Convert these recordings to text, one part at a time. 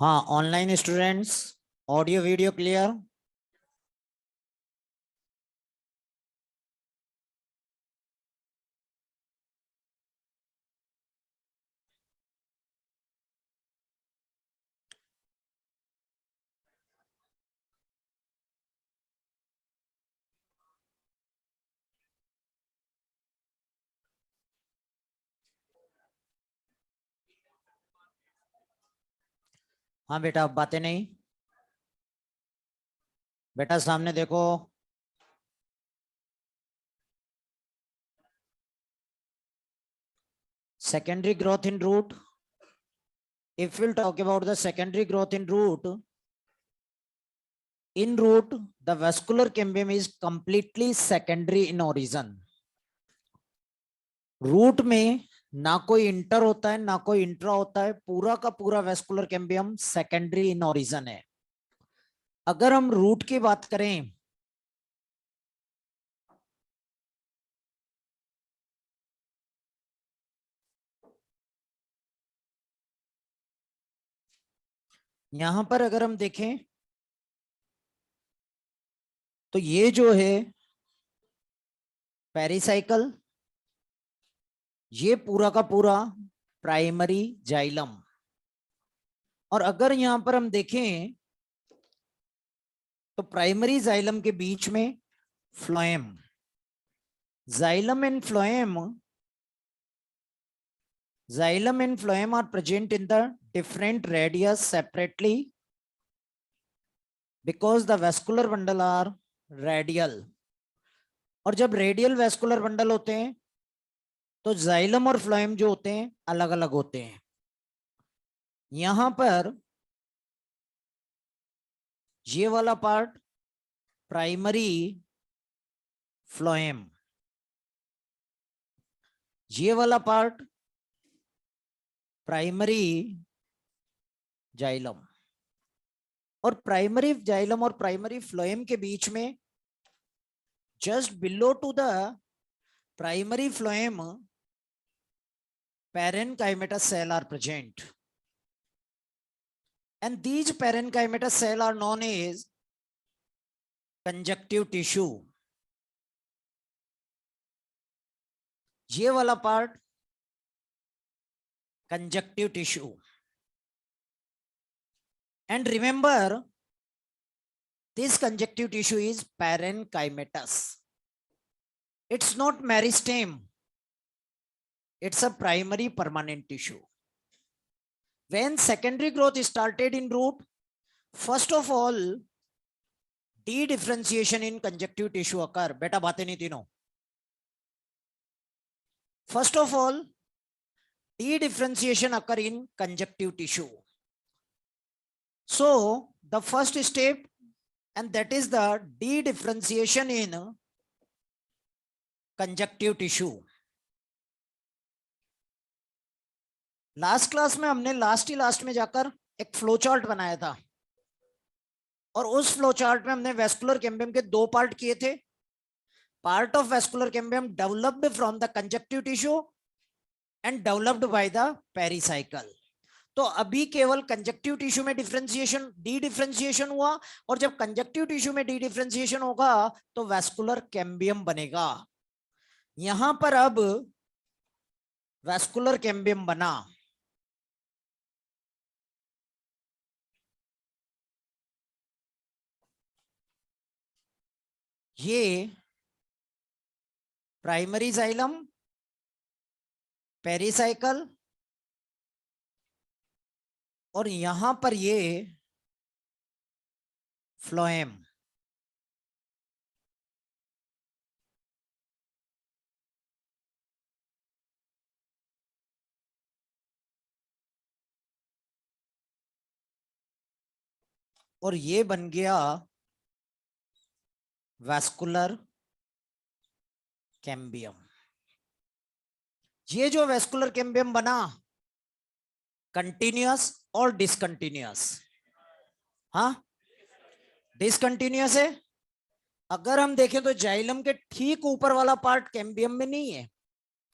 हाँ, online students, audio video clear. हाँ बेटा, अब बातें नहीं। बेटा सामने देखो। Secondary growth in root. If we'll talk about the secondary growth in root, the vascular cambium is completely secondary in origin. Root में ना कोई इंटर होता है ना कोई इंट्रा होता है, पूरा का पूरा vascular cambium secondary in origin है। अगर हम रूट की बात करें, यहां पर अगर हम देखें तो ये जो है पेरिसाइकल, ये पूरा का पूरा प्राइमरी जाइलम। और अगर यहां पर हम देखें तो प्राइमरी जाइलम के बीच में phloem, xylem and phloem are present in the different radius separately because the vascular bundle are radial। और जब रेडियल वेस्कुलर बंडल होते हैं तो जाइलम और फ्लोएम जो होते हैं अलग अलग होते हैं। यहां पर ये वाला पार्ट प्राइमरी फ्लोएम, ये वाला पार्ट प्राइमरी जाइलम। और प्राइमरी जाइलम और प्राइमरी फ्लोएम के बीच में just below to the primary phloem parenchymatous cell are present, and these parenchymatous cell are known as conjunctive tissue। ये वाला part conjunctive tissue। And remember, this conjunctive tissue is parenchymatous, it's not meristem, it's a primary permanent tissue। When secondary growth started in root, first of all de-differentiation in conjunctive tissue occur। बेटा बातें नहीं तीनों। First of all de-differentiation occur in conjunctive tissue। So the first step, and that is the de-differentiation in conjunctive tissue। Last class में हमने last में जाकर एक flow chart बनाया था, और उस फ्लो चार्ट में हमने वेस्कुलर कैम्बियम के दो पार्ट किए थे। Part of vascular cambium developed from the conjunctive tissue and developed by the pericycle. तो अभी केवल कंजक्टिव टिश्यू में डिफरेंशिएशन, डी डिफरेंशिएशन हुआ, और जब कंजक्टिव टिश्यू में डी डिफरेंशिएशन होगा तो वेस्कुलर कैम्बियम बनेगा। यहां पर अब वेस्कुलर कैम्बियम बना। ये प्राइमरी जाइलम, पेरिसाइकल, और यहां पर ये फ्लोएम। और ये बन गया वेस्कुलर कैम्बियम। ये जो वेस्कुलर कैम्बियम बना कंटिन्यूअस और डिसकंटिन्यूअस? हाँ, डिसकंटिन्यूअस है। अगर हम देखें तो जाइलम के ठीक ऊपर वाला पार्ट कैम्बियम में नहीं है,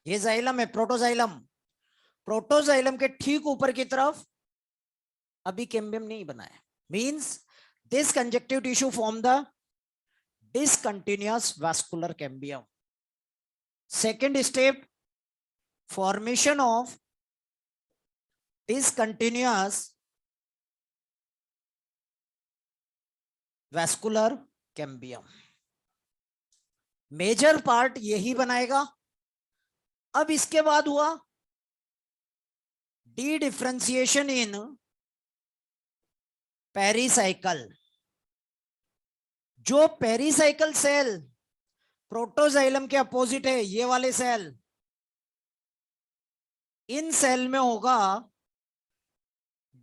ये जाइलम है, प्रोटोजाइलम। प्रोटोजाइलम के ठीक ऊपर की तरफ अभी कैम्बियम नहीं बना है, means this conjunctive tissue form the discontinuous vascular cambium. Second step, formation of discontinuous vascular cambium. Major part यही बनाएगा. अब इसके बाद हुआ डी डिफरेंशिएशन इन पेरिसाइकल. जो पेरिसाइकल सेल प्रोटोजाइलम के अपोजिट है, ये वाले सेल, इन सेल में होगा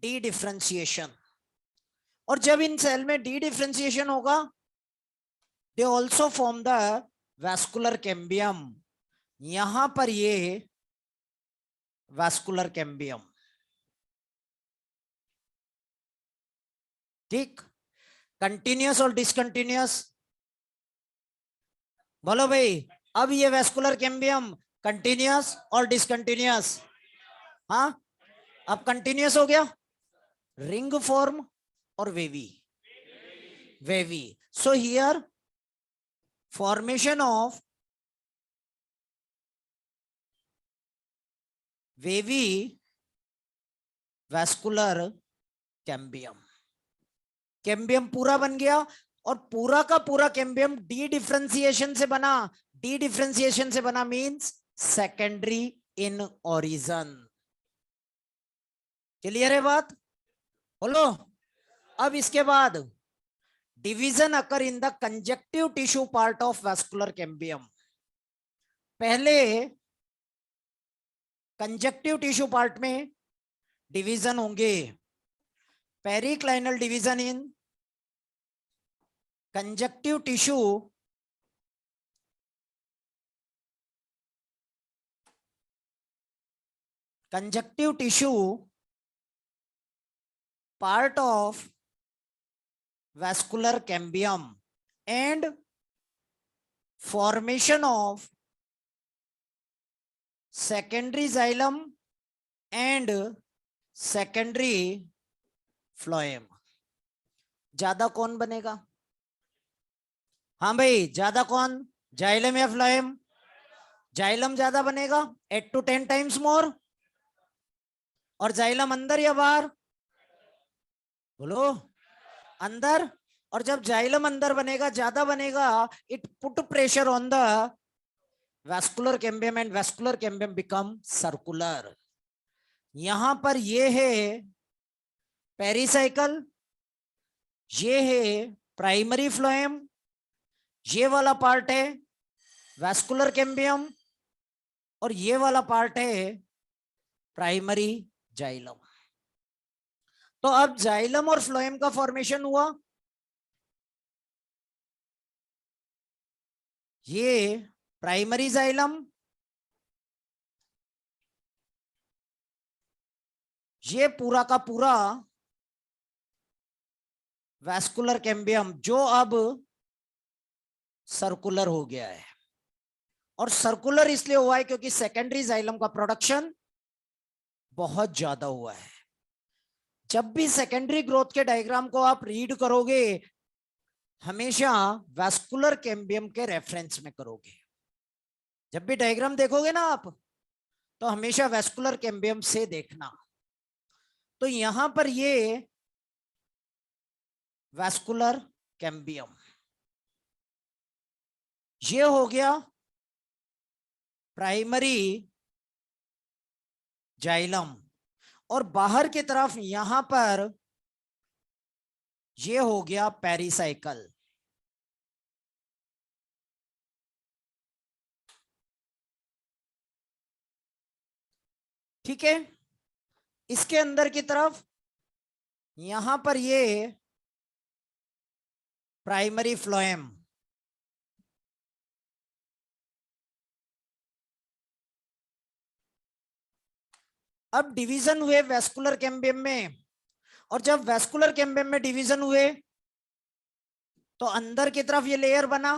डी डिफरेंशिएशन. और जब इन सेल में डी डिफरेंशिएशन होगा, they also form the vascular cambium. यहां पर ये वैस्कुलर कैम्बियम. ठीक, कंटिन्यूअस और डिसकंटिन्यूअस बोलो भाई. अब ये वैस्कुलर कैम्बियम कंटिन्यूअस और डिसकंटिन्यूअस. हाँ, अब कंटिन्यूअस हो गया, रिंग फॉर्म और wavy. Wavy. So here formation of wavy vascular cambium. Cambium पूरा बन गया और पूरा का पूरा कैम्बियम डी डिफरेंशिएशन से बना. डी डिफरेंशिएशन से बना means secondary in origin. Clear है बात? बोलो. अब इसके बाद division occur in the conjunctive tissue part of vascular cambium. पहले कंजक्टिव टिश्यू पार्ट में डिवीजन होंगे. Periclinal division in conjunctive tissue part of vascular cambium and formation of secondary xylem and secondary phloem. ज्यादा कौन बनेगा? हाँ भाई, ज्यादा कौन, जाइलम या फ्लोएम? जाइलम ज्यादा बनेगा, 8 to 10 टाइम्स मोर. और जाइलम अंदर या बाहर? बोलो, अंदर. और जब जाइलम अंदर बनेगा, ज्यादा बनेगा, it put pressure on the vascular cambium and vascular cambium become circular. यहां पर ये है पेरिसाइकल, ये है प्राइमरी फ्लोएम, ये वाला पार्ट है वैस्कुलर कैम्बियम और ये वाला पार्ट है प्राइमरी जाइलम. तो अब जाइलम और फ्लोएम का फॉर्मेशन हुआ. ये प्राइमरी जाइलम, ये पूरा का पूरा वैस्कुलर कैम्बियम, जो अब सर्कुलर हो गया है. और सर्कुलर इसलिए हुआ है क्योंकि सेकेंडरी जाइलम का प्रोडक्शन बहुत ज्यादा हुआ है. जब भी सेकेंडरी ग्रोथ के डायग्राम को आप रीड करोगे, हमेशा वैस्कुलर कैम्बियम के रेफरेंस में करोगे. जब भी डायग्राम देखोगे ना आप, तो हमेशा वैस्कुलर कैम्बियम से देखना. तो यहां पर ये वैस्कुलर कैम्बियम, ये हो गया प्राइमरी जाइलम. और बाहर की तरफ यहां पर ये हो गया पेरिसाइकल. ठीक है. इसके अंदर की तरफ यहां पर ये प्राइमरी फ्लोएम. अब डिवीजन हुए वैस्कुलर कैम्बियम में, और जब वैस्कुलर कैम्बियम में डिवीजन हुए तो अंदर की तरफ ये लेयर बना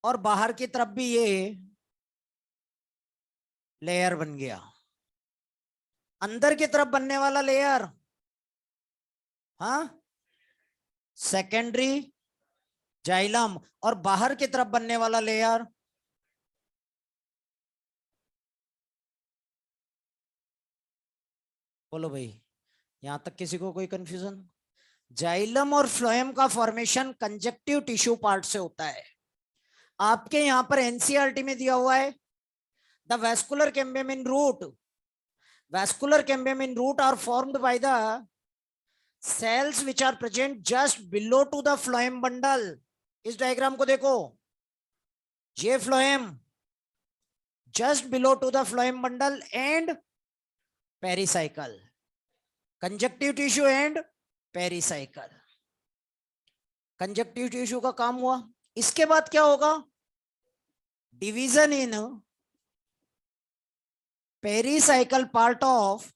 और बाहर की तरफ भी ये लेयर बन गया. अंदर की तरफ बनने वाला लेयर, हाँ, सेकेंडरी जाइलम, और बाहर की तरफ बनने वाला लेयर बोलो भाई, यहां तक किसी को कोई कंफ्यूजन? जाइलम और फ्लोएम का फॉर्मेशन कंजक्टिव टिश्यू पार्ट से होता है। आपके यहां पर एनसीईआरटी में दिया हुआ है the vascular cambium in root, vascular cambium in root are formed by the cells which are present just below to the phloem bundle। इस डायग्राम को देखो, ये phloem just below to the phloem bundle and pericycle, conjunctive tissue and pericycle। Conjunctive tissue का काम हुआ। इसके बाद क्या होगा? Division in pericycle part of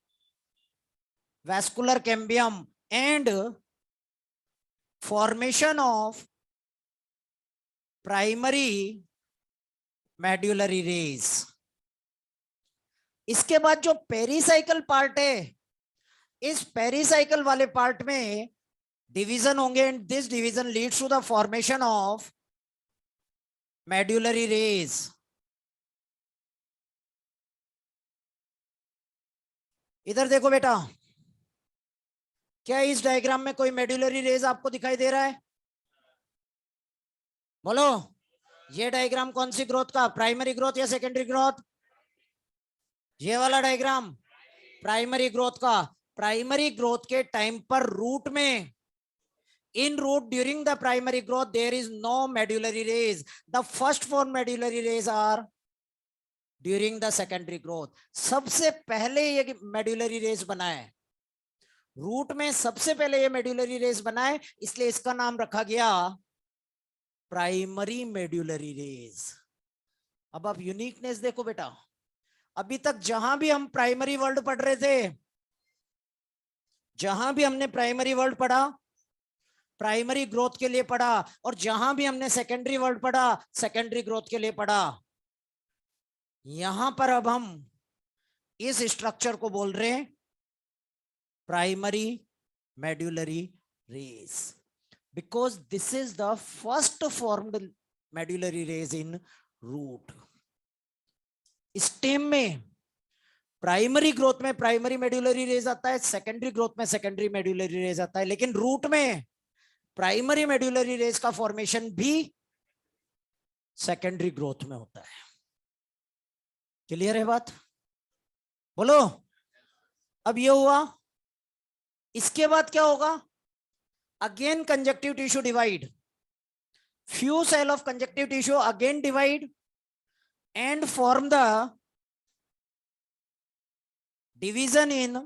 vascular cambium and formation of primary medullary rays. इसके बाद जो पेरिसाइकल पार्ट है, इस पेरिसाइकल वाले पार्ट में डिवीजन होंगे and this division leads to the formation of medullary rays. इधर देखो बेटा, क्या इस डायग्राम में कोई मेड्युलरी रेज आपको दिखाई दे रहा है? बोलो, ये डायग्राम कौन सी ग्रोथ का, प्राइमरी ग्रोथ या सेकेंडरी ग्रोथ? ये वाला डायग्राम प्राइमरी ग्रोथ का। प्राइमरी ग्रोथ के टाइम पर रूट में, in root during the primary growth there is no medullary rays, the first four medullary rays are during the secondary growth। सबसे पहले ये medullary rays बना है रूट में, सबसे पहले ये medullary rays बना है, इसलिए इसका नाम रखा गया प्राइमरी मेड्युलरी रेज। अब आप यूनिकनेस देखो बेटा, अभी तक जहां भी हम प्राइमरी वर्ड पढ़ रहे थे, जहां भी हमने प्राइमरी वर्ड पढ़ा प्राइमरी ग्रोथ के लिए पढ़ा, और जहां भी हमने सेकेंडरी वर्ड पढ़ा सेकेंडरी ग्रोथ के लिए पढ़ा। यहां पर अब हम इस स्ट्रक्चर को बोल रहे हैं primary medullary rays, because this is the first formed medullary rays in root. Stem में प्राइमरी ग्रोथ में प्राइमरी मेड्युलरी रेज आता है, सेकेंडरी ग्रोथ में सेकेंडरी मेड्युलरी रेज आता है, लेकिन रूट में प्राइमरी मेड्युलरी रेज का फॉर्मेशन भी सेकेंडरी ग्रोथ में होता है। क्लियर है बात? बोलो, अब ये हुआ। इसके बाद क्या होगा? Again conjunctive tissue divide, few cell of conjunctive tissue again divide and form the division in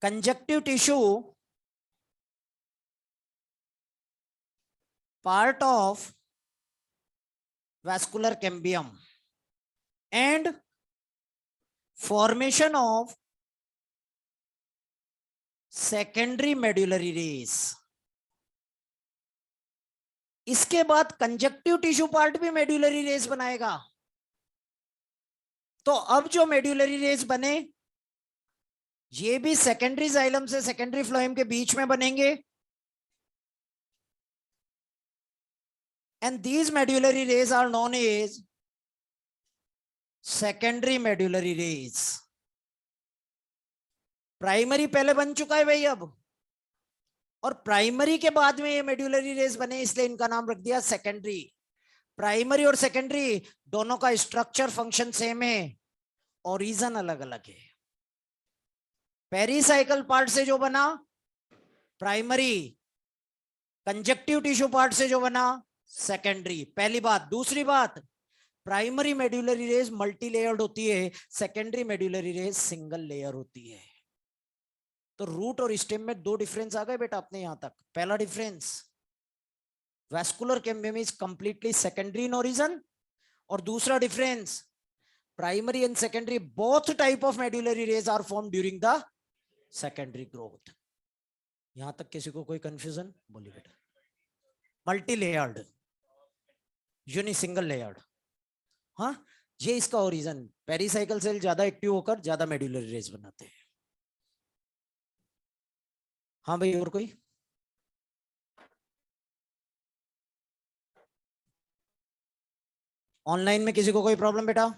conjunctive tissue part of vascular cambium and formation of secondary medullary rays। इसके बाद कंजक्टिव टिश्यू पार्ट भी मेड्युलरी race बनाएगा। तो अब जो मेड्युलरी race बने ये भी सेकेंडरी जाइलम से सेकेंडरी फ्लोएम के बीच में बनेंगे, and these medullary rays are known as secondary medullary rays. Primary पहले बन चुका है भाई अब, और प्राइमरी के बाद में ये मेड्युलरी रेस बने, इसलिए इनका नाम रख दिया सेकेंडरी। प्राइमरी और सेकेंडरी दोनों का स्ट्रक्चर फंक्शन सेम है, ओरिजिन अलग अलग है। पेरिसाइकल पार्ट से जो बना प्राइमरी, कंजक्टिव टिश्यू पार्ट से जो बना सेकेंडरी, पहली बात। दूसरी बात, प्राइमरी मेड्युलरी रेस मल्टी लेयर्ड होती है, secondary medullary race single layer होती है। तो रूट और स्टेम में दो डिफरेंस आ गए बेटा अपने यहां तक। पहला difference, vascular cambium is completely secondary in origin, और दूसरा difference, primary and secondary both type of medullary rays are form during the secondary growth. यहां तक किसी को कोई कंफ्यूजन? बोलिए बेटा। Multi layered, uni single layered, हाँ। ये इसका ओरिजिन, पेरिसाइकिल सेल ज्यादा एक्टिव होकर ज्यादा मेड्यूलरी रेज बनाते हैं। हाँ भाई, और कोई? ऑनलाइन में किसी को कोई प्रॉब्लम बेटा?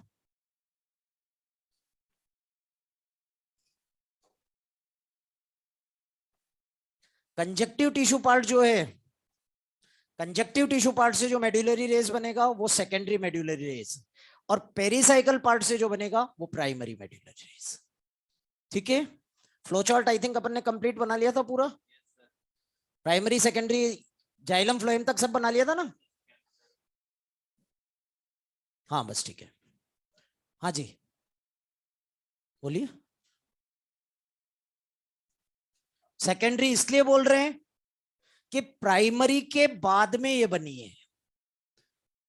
कंजक्टिव टिश्यू पार्ट जो है, कंजक्टिव टिश्यू पार्ट से जो मेड्यूलरी रेज बनेगा वो सेकेंडरी मेड्यूलरी रेज, और पेरिसाइकल पार्ट से जो बनेगा वो प्राइमरी मेड्यूलरी रेज। ठीक है, फ्लो चार्ट आई थिंक अपन ने कंप्लीट बना लिया था पूरा। प्राइमरी सेकेंडरी जाइलम फ्लोएम तक सब बना लिया था ना? हाँ बस ठीक है। हाँ जी बोलिए। सेकेंडरी इसलिए बोल रहे हैं कि प्राइमरी के बाद में ये बनी है।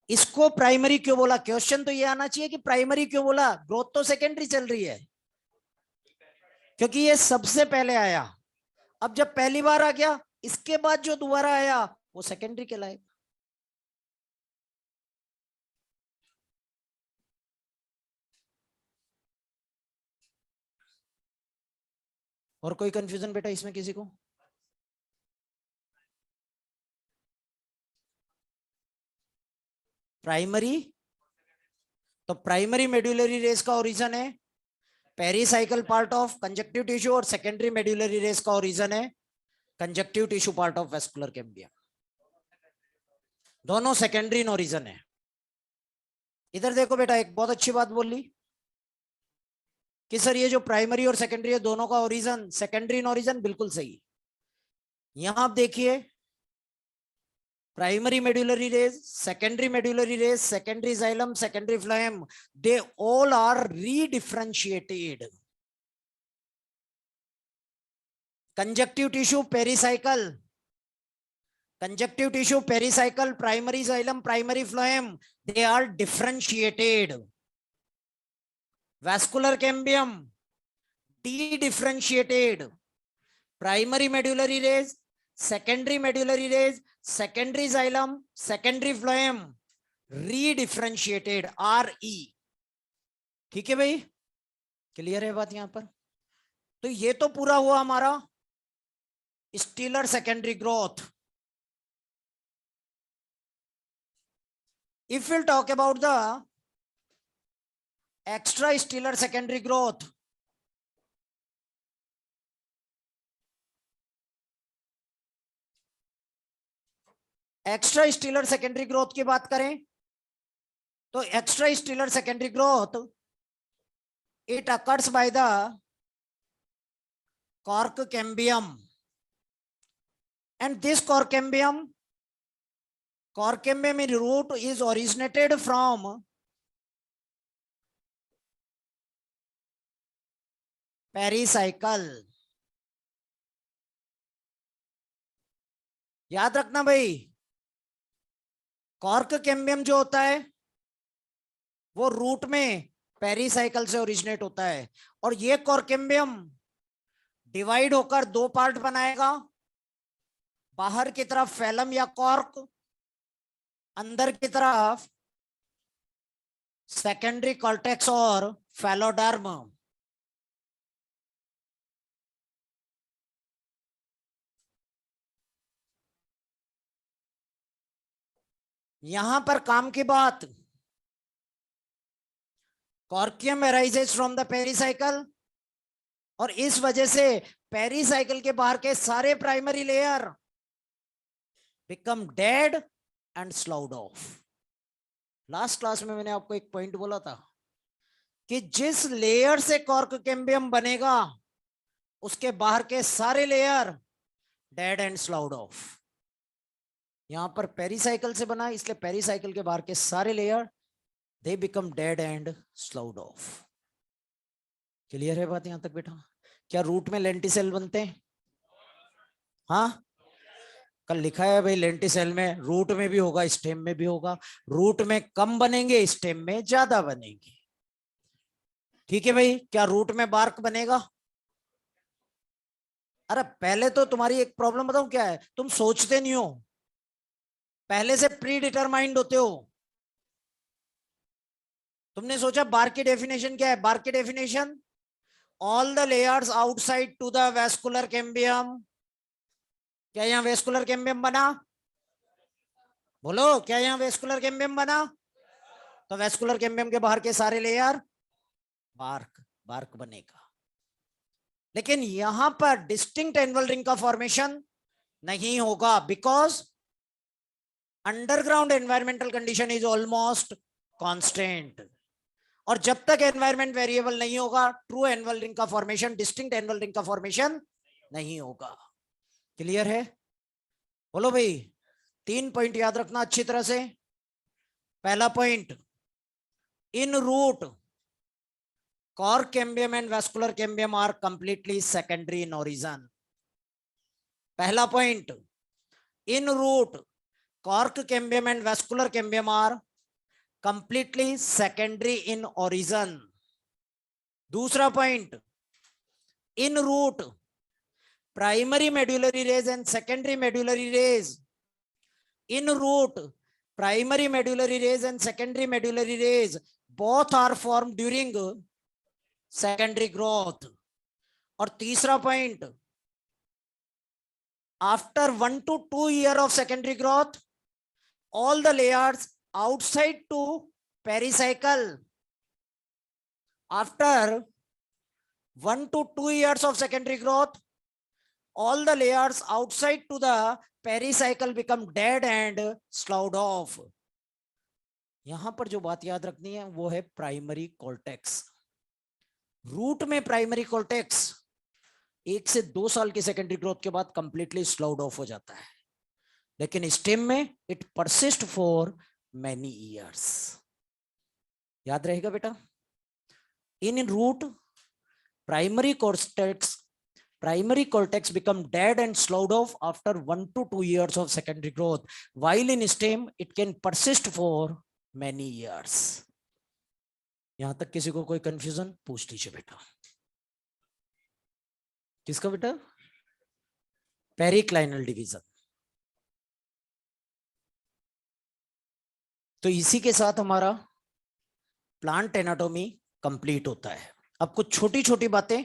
इसको प्राइमरी क्यों बोला? क्वेश्चन तो ये आना चाहिए कि प्राइमरी क्यों बोला, ग्रोथ तो सेकेंडरी चल रही है, क्योंकि ये सबसे पहले आया। अब जब पहली बार आ गया, इसके बाद जो दोबारा आया वो सेकेंडरी कहलाएगा। और कोई कंफ्यूजन बेटा इसमें किसी को? प्राइमरी, तो प्राइमरी मेड्यूलरी रेस का ओरिजिन है pericycle part of conjunctive tissue, और सेकेंडरी मेड्यूलरी रेस का ओरिजिन है conjunctive tissue part of vascular cambium. दोनों सेकेंडरी इन ओरिजिन है। इधर देखो बेटा, एक बहुत अच्छी बात बोली कि सर ये जो प्राइमरी और सेकेंडरी है दोनों का ओरिजिन सेकेंडरी इन ओरिजिन, बिल्कुल सही। यहां आप देखिए, primary medullary rays, secondary xylem, secondary phloem, they all are redifferentiated. Conjunctive tissue pericycle, conjunctive tissue pericycle, primary xylem, primary phloem, they are differentiated. Vascular cambium de-differentiated. Primary medullary rays, secondary medullary rays, secondary xylem, secondary phloem, re-differentiated, RE. ठीक है भाई, clear है बात यहां पर? तो ये तो पूरा हुआ हमारा stealer secondary growth. If we'll talk about the extrastellar secondary growth, extrastellar secondary growth की बात करें तो extrastellar secondary growth, it occurs by the cork cambium, and this cork cambium root is originated from pericycle. याद रखना भाई, cork cambium जो होता है वो रूट में पेरिसाइकल से ओरिजिनेट होता है, और ये कॉर्केम्बियम डिवाइड होकर दो पार्ट बनाएगा, बाहर की तरफ फैलम या कॉर्क, अंदर की तरफ सेकेंडरी कॉर्टेक्स और फैलोडर्म। यहां पर काम की बात, cork cambium arises from the pericycle, और इस वजह से पेरिसाइकल के बाहर के सारे primary layer become dead and sloughed off. Last class में मैंने आपको एक पॉइंट बोला था कि जिस लेयर से कॉर्क कैम्बियम बनेगा उसके बाहर के सारे layer dead and sloughed of. यहां पर पेरिसाइकल से बना, इसलिए पेरिसाइकल के बाहर के सारे layer they become dead and sloughed off. Clear है बात यहां तक बेटा? क्या रूट में लेंटिसेल बनते हैं? हाँ, कल लिखा है भाई लेंटिसेल में रूट में भी होगा स्टेम में भी होगा। रूट में कम बनेंगे, स्टेम में ज्यादा बनेंगे। ठीक है भाई, क्या रूट में बार्क बनेगा? अरे पहले तो तुम्हारी एक प्रॉब्लम बताऊं क्या है, तुम सोचते नहीं हो, पहले से प्री डिटरमाइंड होते हो। तुमने सोचा बार की डेफिनेशन क्या है? बार की definition, all the layers outside to the vascular cambium. क्या यहाँ वेस्कुलर कैम्बियम बना? बोलो, क्या यहाँ वेस्कुलर कैम्बियम बना? तो वेस्कुलर कैम्बियम के बाहर के सारे लेयर बार्क, बार्क बनेगा। लेकिन यहां पर डिस्टिंक्ट एनुअल रिंग का फॉर्मेशन नहीं होगा, because underground environmental condition is almost constant. और जब तक एनवायरमेंट वेरिएबल नहीं होगा, ट्रू एनुअल रिंग का फॉर्मेशन, डिस्टिंक्ट एनुअल रिंग का फॉर्मेशन नहीं होगा। क्लियर है? बोलो भाई, 3 पॉइंट याद रखना अच्छी तरह से। पहला point, in root cork cambium and vascular cambium are completely secondary in origin. पहला point, in root cork cambium and vascular cambium are completely secondary in origin. दूसरा point, in root primary medullary rays and secondary medullary rays, in root primary medullary rays and secondary medullary rays both are formed during secondary growth. और तीसरा point, after 1 to 2 year of secondary growth, all the layers outside to pericycle, after 1 to 2 years of secondary growth, all the layers outside to the pericycle become dead and sloughed off. यहां पर जो बात याद रखनी है वो है primary cortex. Root में प्राइमरी कॉर्टेक्स 1 से 2 साल की सेकेंडरी ग्रोथ के बाद कंप्लीटली स्लाउड ऑफ हो जाता है, लेकिन स्टेम में it persist for many years. याद रहेगा बेटा? In root primary cortex become dead and sloughed off after 1 to 2 years of secondary growth, while in stem it can persist for many years. यहां तक किसी को कोई कंफ्यूजन? पूछ लीजिए बेटा। किसका बेटा? Periclinal division. तो इसी के साथ हमारा प्लांट एनाटॉमी कंप्लीट होता है। अब कुछ छोटी छोटी बातें,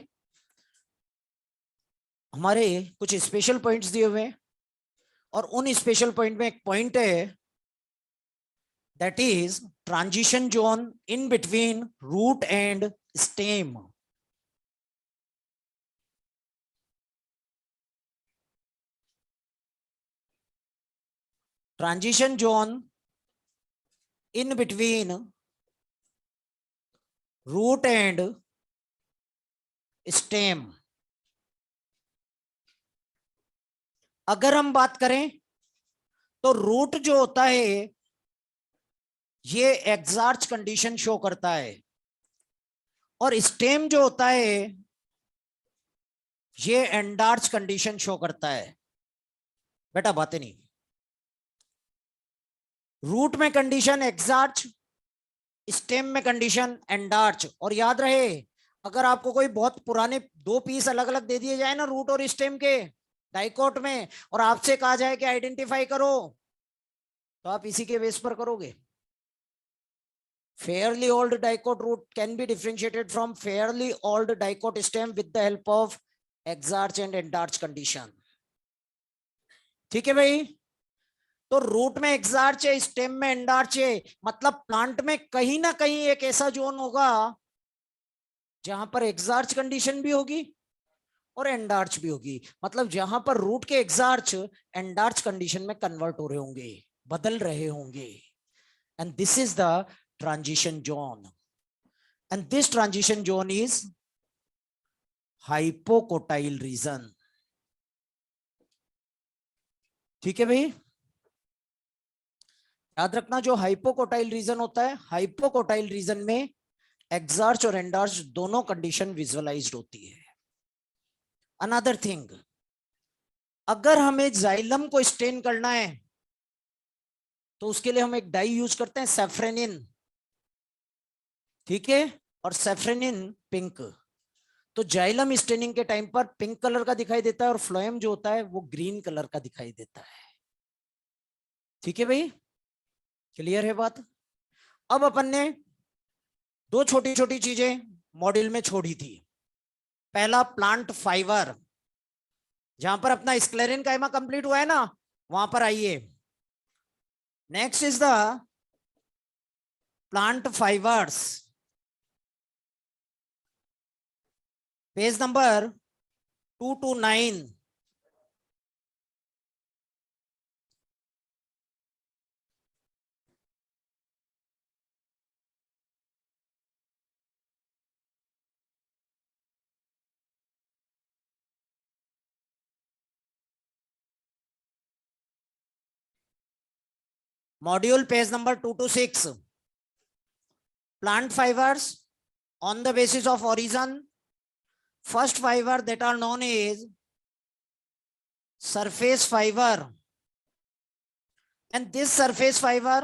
हमारे कुछ स्पेशल पॉइंट्स दिए हुए हैं, और उन स्पेशल पॉइंट में एक पॉइंट है, that is transition zone in between root and stem. Transition zone in between root and stem. अगर हम बात करें तो रूट जो होता है ये एक्सार्च कंडीशन शो करता है, और स्टेम जो होता है ये एंडार्च कंडीशन शो करता है। बेटा बातें नहीं, रूट में कंडीशन एक्सार्च, स्टेम में कंडीशन एंडार्च। और याद रहे, अगर आपको कोई बहुत पुराने 2 पीस अलग अलग दे दिए जाए ना रूट और स्टेम के डाइकोट में, और आपसे कहा जाए कि आइडेंटिफाई करो, तो आप इसी के बेस पर करोगे। fairly old dicot root can be differentiated from fairly old dicot stem with the help of exarch and endarch condition. ठीक है भाई? तो रूट में एक्सार्च है, स्टेम में एंडार्च है, मतलब प्लांट में कहीं ना कहीं एक ऐसा जोन होगा जहां पर एक्सार्च कंडीशन भी होगी और एंडार्च भी होगी। मतलब जहां पर रूट के एक्सार्च एंडार्च कंडीशन में कन्वर्ट हो रहे होंगे, बदल रहे होंगे, and this is the transition zone, and this transition zone is hypocotyle region. ठीक है भाई? याद रखना, जो हाइपोकोटाइल रीजन होता है, हाइपोकोटाइल रीजन में एक्सार्च और एंडार्च दोनों कंडीशन विजुअलाइज्ड होती है। अनदर थिंग, अगर हमें जाइलम को स्टेन करना है तो उसके लिए हम एक डाई यूज करते हैं, सैफ्रेनिन। ठीक है? और सैफ्रेनिन पिंक। तो जाइलम स्टेनिंग के टाइम पर पिंक कलर का दिखाई देता है, और फ्लोएम जो होता है वो ग्रीन कलर का दिखाई देता है। ठीक है भाई? क्लियर है बात? अब अपन ने दो छोटी छोटी चीजें मॉड्यूल में छोड़ी थी। पहला प्लांट फाइबर, जहां पर अपना स्क्लेरिन काइमा कंप्लीट हुआ है ना, वहां पर आइए। Next is the plant fibres, page number 229। Module page number 226, plant fibers on the basis of origin. First fiber that are known as surface fiber, and this surface fiber,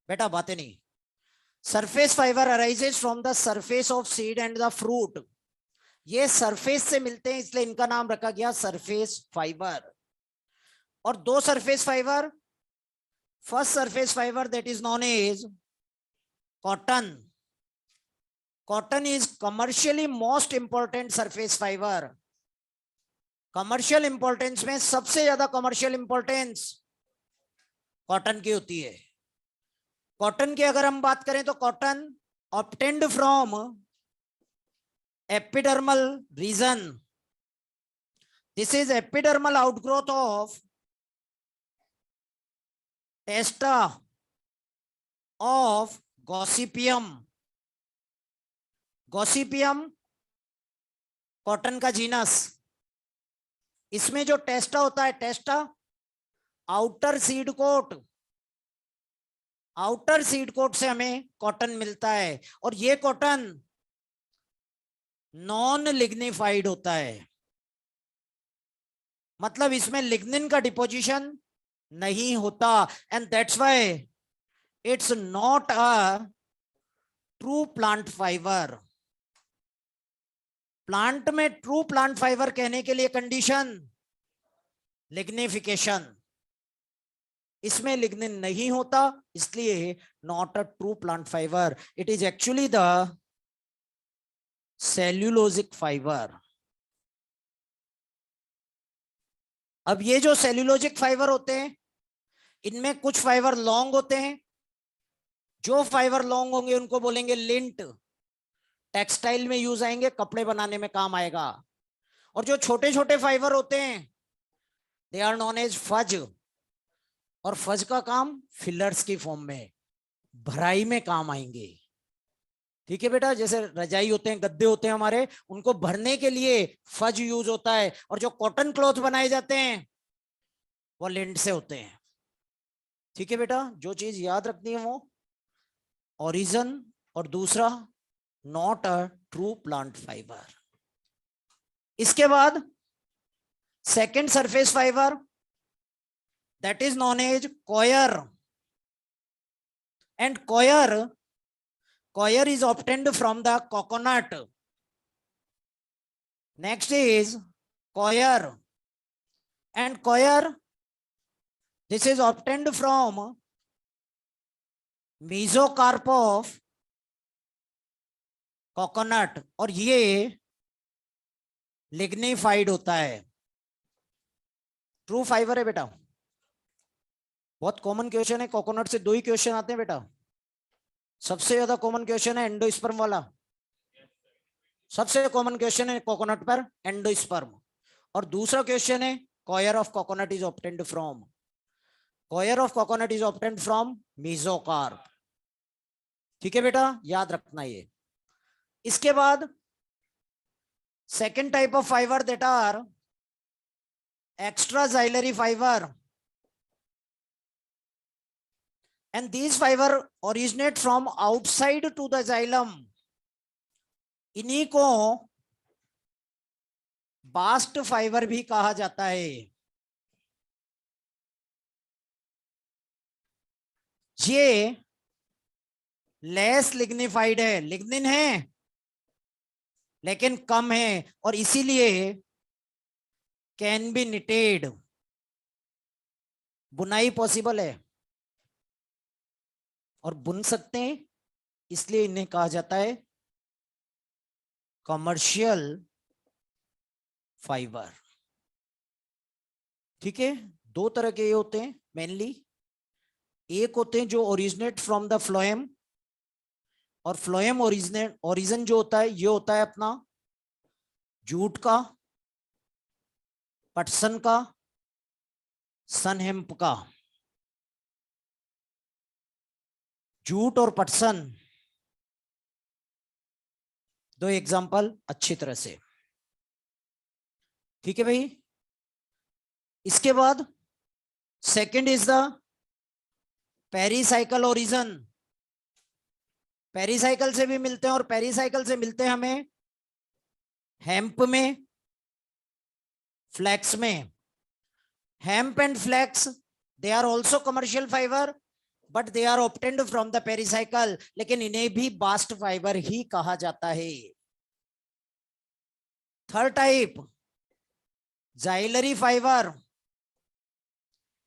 beta बातें नहीं, surface fiber arises from the surface of seed and the fruit. ये surface से मिलते हैं, इसलिए इनका नाम रखा गया सरफेस फाइबर। और दो surface fibre, first surface fibre that is known as cotton. Cotton is commercially most important surface fibre. Commercial importance में सबसे ज्यादा कमर्शियल इंपॉर्टेंस कॉटन की होती है। कॉटन की अगर हम बात करें तो cotton obtained from epidermal region. This is epidermal outgrowth of testa of gossypium. Gossypium cotton का जीनस, इसमें जो टेस्टा होता है, testa outer seed coat, outer seed coat से हमें कॉटन मिलता है। और ये कॉटन नॉन लिग्निफाइड होता है, मतलब इसमें लिग्निन का डिपोजिशन नहीं होता, and that's why it's not a true plant fibre. Plant में ट्रू प्लांट फाइबर कहने के लिए कंडीशन लिग्निफिकेशन, इसमें लिग्निन नहीं होता, इसलिए not a true plant fibre. It is actually the cellulosic fibre. अब ये जो सेल्यूलोजिक फाइबर होते हैं, इनमें कुछ फाइबर लॉन्ग होते हैं। जो फाइबर लॉन्ग होंगे उनको बोलेंगे लिंट, टेक्सटाइल में यूज आएंगे, कपड़े बनाने में काम आएगा। और जो छोटे छोटे फाइबर होते हैं they are known as fuzz. और फज का काम फिलर्स की फॉर्म में, भराई में काम आएंगे। ठीक है बेटा, जैसे रजाई होते हैं, गद्दे होते हैं हमारे, उनको भरने के लिए फज यूज होता है। और जो कॉटन क्लॉथ बनाए जाते हैं वो लिंट से होते हैं। ठीक है बेटा, जो चीज याद रखनी है वो ओरिजिन, और दूसरा not a true plant fibre. इसके बाद second surface fibre that is known as coir, and coir is obtained from the coconut. Next is coir, and coir, this is obtained from mesocarp of coconut, और ये lignified होता है। True fibre है बेटा। बहुत common question है, coconut से दो ही क्वेश्चन आते हैं बेटा। सबसे ज्यादा कॉमन क्वेश्चन है एंडोस्पर्म वाला, सबसे कॉमन क्वेश्चन है कोकोनट पर एंडोस्पर्म। और दूसरा क्वेश्चन है coir of coconut is obtained from, coir of coconut is obtained from mesocarp. ठीक है बेटा, याद रखना ये। इसके बाद second type of fibre that are extraxillary fiber, and these fiber originate from outside to the xylem. इन्हीं को बास्ट फाइबर भी कहा जाता है। ये लेस लिग्निफाइड है, लिग्निन है लेकिन कम है, और इसीलिए कैन बी निटेड, बुनाई पॉसिबल है और बुन सकते हैं, इसलिए इन्हें कहा जाता है कमर्शियल फाइबर। ठीक है, दो तरह के ये होते हैं मेनली। एक होते हैं जो ओरिजिनेट फ्रॉम द फ्लोएम, और फ्लोएम ओरिजिन जो होता है ये होता है अपना जूट का, पटसन का, सन हेम्प का। जूट और पटसन दो एग्जांपल अच्छी तरह से। ठीक है भाई। इसके बाद second is the pericycle origin. Pericycle से भी मिलते हैं, और पेरीसाइकिल से मिलते हैं हमें हेम्प में, फ्लैक्स में। Hemp and flax they are also commercial fibre, but they are obtained from the pericycle, लेकिन इन्हें भी बास्ट फाइबर ही कहा जाता है। Third type xylary fiber,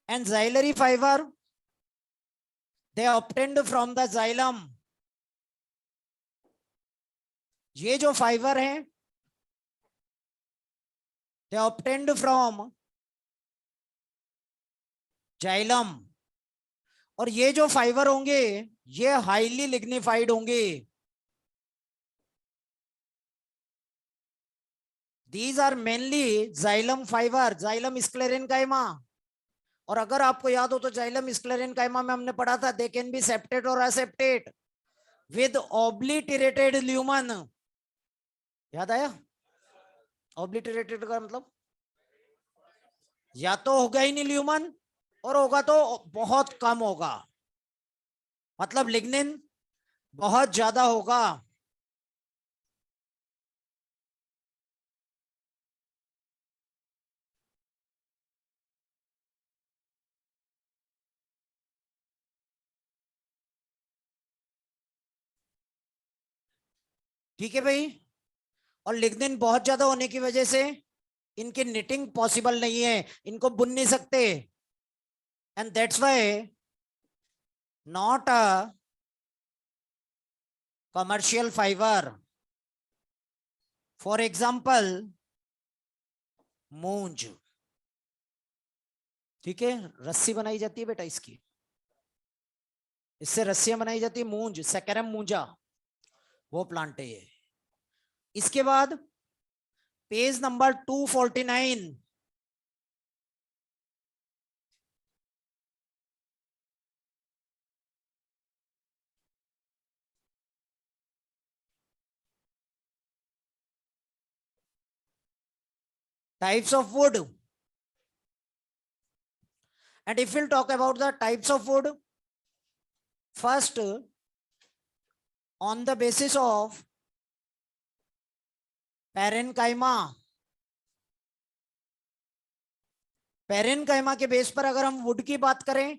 and xylary fiber they are obtained from the xylem। ये जो फाइबर है they are obtained from xylem, और ये जो फाइबर होंगे ये हाईली लिग्निफाइड होंगे। These are mainly xylem fiber, xylem sclerenchyma। और अगर आपको याद हो तो xylem sclerenchyma में हमने पढ़ा था they can be septate or aseptate with obliterated lumen। याद आया? obliterated का मतलब या तो होगा ही नहीं ल्यूमन, और होगा तो बहुत कम होगा, मतलब लिग्निन बहुत ज्यादा होगा। ठीक है भाई। और लिग्निन बहुत ज्यादा होने की वजह से इनकी निटिंग पॉसिबल नहीं है, इनको बुन नहीं सकते, and that's why not a commercial fibre. For example मूंज। ठीक है, रस्सी बनाई जाती है बेटा इसकी, इससे रस्सियां बनाई जाती है। मूंज, सेकेरम मूंजा, वो प्लांट है ये। इसके बाद page number 249, types of wood। And if we'll talk about the types of wood, first on the basis of parenchyma, parenchyma के बेस पर अगर हम वुड की बात करें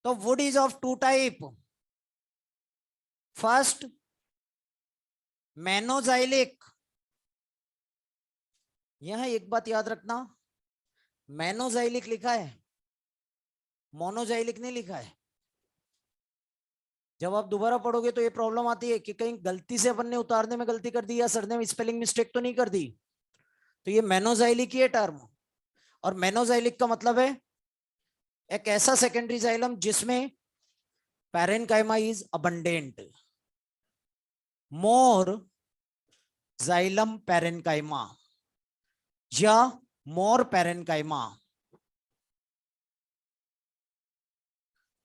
तो wood is of two type. First manoxylic. यहां एक बात याद रखना, मेनोजाइलिक लिखा है, मोनोजाइलिक नहीं लिखा है। जब आप दोबारा पढ़ोगे तो ये प्रॉब्लम आती है कि कहीं गलती से अपन ने उतारने में गलती कर दी या सर ने स्पेलिंग मिस्टेक तो नहीं कर दी। तो ये मेनोजाइलिक ही है टर्म, और मेनोजाइलिक का मतलब है एक ऐसा सेकेंडरी जाइलम जिसमें parenchyma is abundant. More xylem parenchyma या more parenchyma,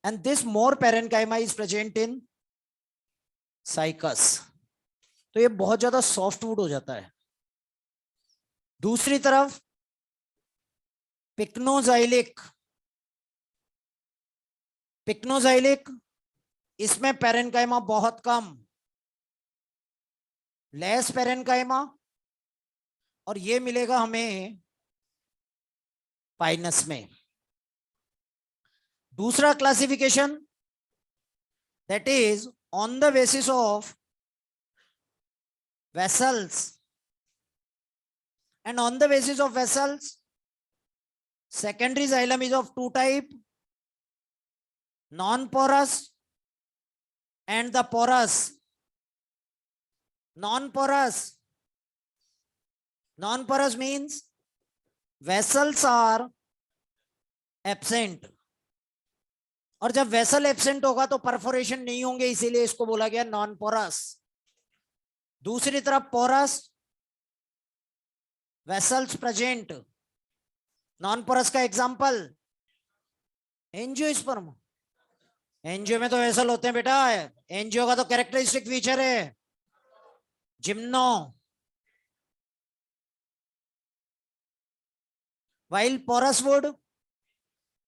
and this more parenchyma is present in Cycas. तो ये बहुत ज्यादा सॉफ्ट वुड हो जाता है। दूसरी तरफ पिक्नोजाइलिक, पिक्नोजाइलिक इसमें पैरेनकाइमा बहुत कम, लेस पैरेनकाइमा, और ये मिलेगा हमें पाइनस में। दूसरा classification that is on the basis of vessels, and on the basis of vessels secondary xylem is of two type, non porous and the porous. Non-porous. Non-porous means vessels are absent. और जब vessel absent होगा तो perforation नहीं होंगे, इसीलिए इसको बोला गया नॉन पोरस. दूसरी तरफ porous, vessels present. Non porous का एग्जांपल एंजियोस्पर्म. एंजियो में तो वेसल होते हैं बेटा. एंजियो का तो कैरेक्टरिस्टिक फीचर है gymno. while porous wood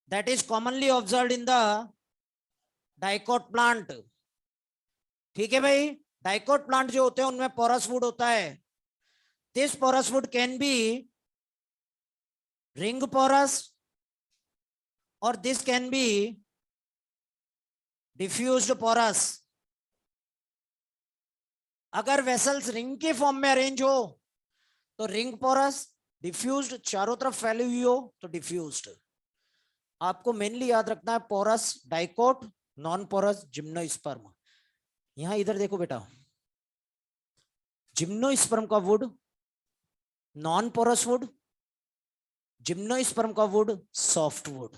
that is commonly observed in the dicot plant. ठीक है भाई, डाइकोट प्लांट जो होते हैं उनमें पोरस वुड होता है. This porous wood can be ring porous और this can be diffused porous. अगर वेसल्स रिंग के फॉर्म में अरेंज हो तो रिंग पोरस, डिफ्यूज्ड चारों तरफ फैली हुई हो तो डिफ्यूज्ड. आपको मेनली याद रखना है porous, dicot, non porous, gymnosperm. यहां इधर देखो बेटा, जिम्नोस्पर्म का wood non porous wood, gymnosperm का wood soft wood.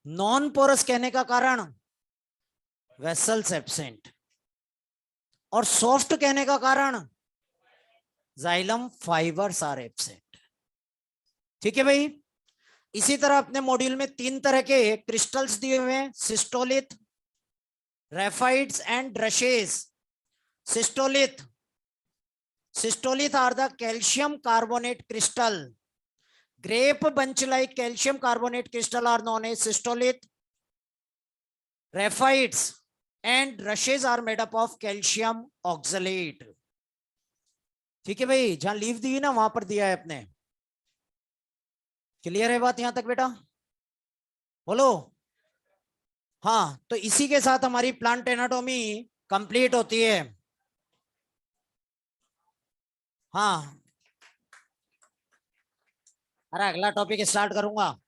Non porous कहने का कारण वेसल्स एब्सेंट और सॉफ्ट कहने का कारण जाइलम फाइबर्स आर एब्सेंट. ठीक है भाई. इसी तरह अपने मॉड्यूल में 3 तरह के क्रिस्टल्स दिए हुए हैं, सिस्टोलिथ, raphides and rushes. Systolith are the calcium carbonate crystal. Grape bunch like calcium carbonate crystal are known as systolith. Raphides and rushes are made up of calcium oxalate. ठीक है भाई, जहां लीफ दी ना वहां पर दिया है अपने. क्लियर है बात यहां तक बेटा? बोलो. हाँ, तो इसी के साथ हमारी प्लांट एनाटॉमी कंप्लीट होती है. हाँ, अरे अगला टॉपिक स्टार्ट करूंगा.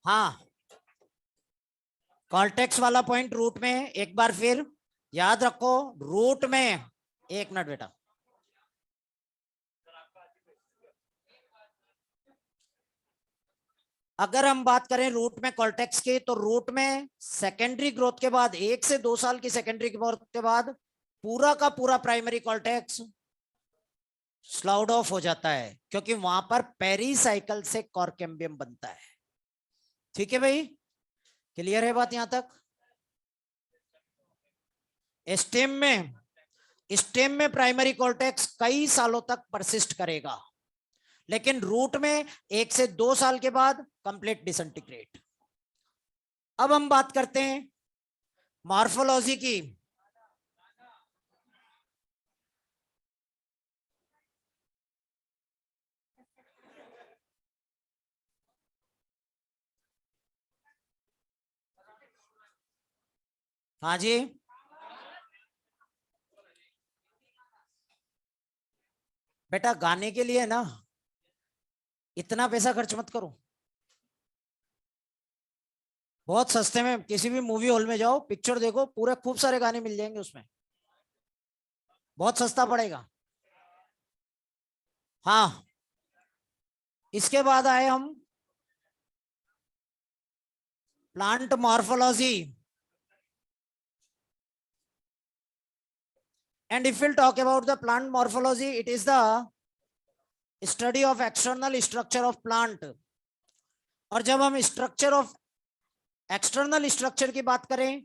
हाँ, कॉर्टेक्स वाला पॉइंट रूट में एक बार फिर याद रखो. रूट में, एक मिनट बेटा, अगर हम बात करें रूट में कॉर्टेक्स की, तो रूट में सेकेंडरी ग्रोथ के बाद 1 से 2 साल की सेकेंडरी ग्रोथ के बाद पूरा का पूरा प्राइमरी कॉर्टेक्स स्लाउड ऑफ हो जाता है, क्योंकि वहां पर पेरीसाइकिल से कॉर्केम्बियम बनता है. ठीक है भाई, क्लियर है बात यहां तक? स्टेम में प्राइमरी कॉर्टेक्स कई सालों तक परसिस्ट करेगा, लेकिन रूट में 1 से 2 साल के बाद कंप्लीट डिसइंटीग्रेट. अब हम बात करते हैं मॉर्फोलॉजी की. हाँ जी, बेटा गाने के लिए ना इतना पैसा खर्च मत करो. बहुत सस्ते में किसी भी मूवी हॉल में जाओ, पिक्चर देखो, पूरे खूब सारे गाने मिल जाएंगे उसमें, बहुत सस्ता पड़ेगा. हाँ, इसके बाद आए हम plant morphology. And if we'll talk about the plant morphology, it is the study of external structure of plant. और जब हम स्ट्रक्चर ऑफ एक्सटर्नल स्ट्रक्चर की बात करें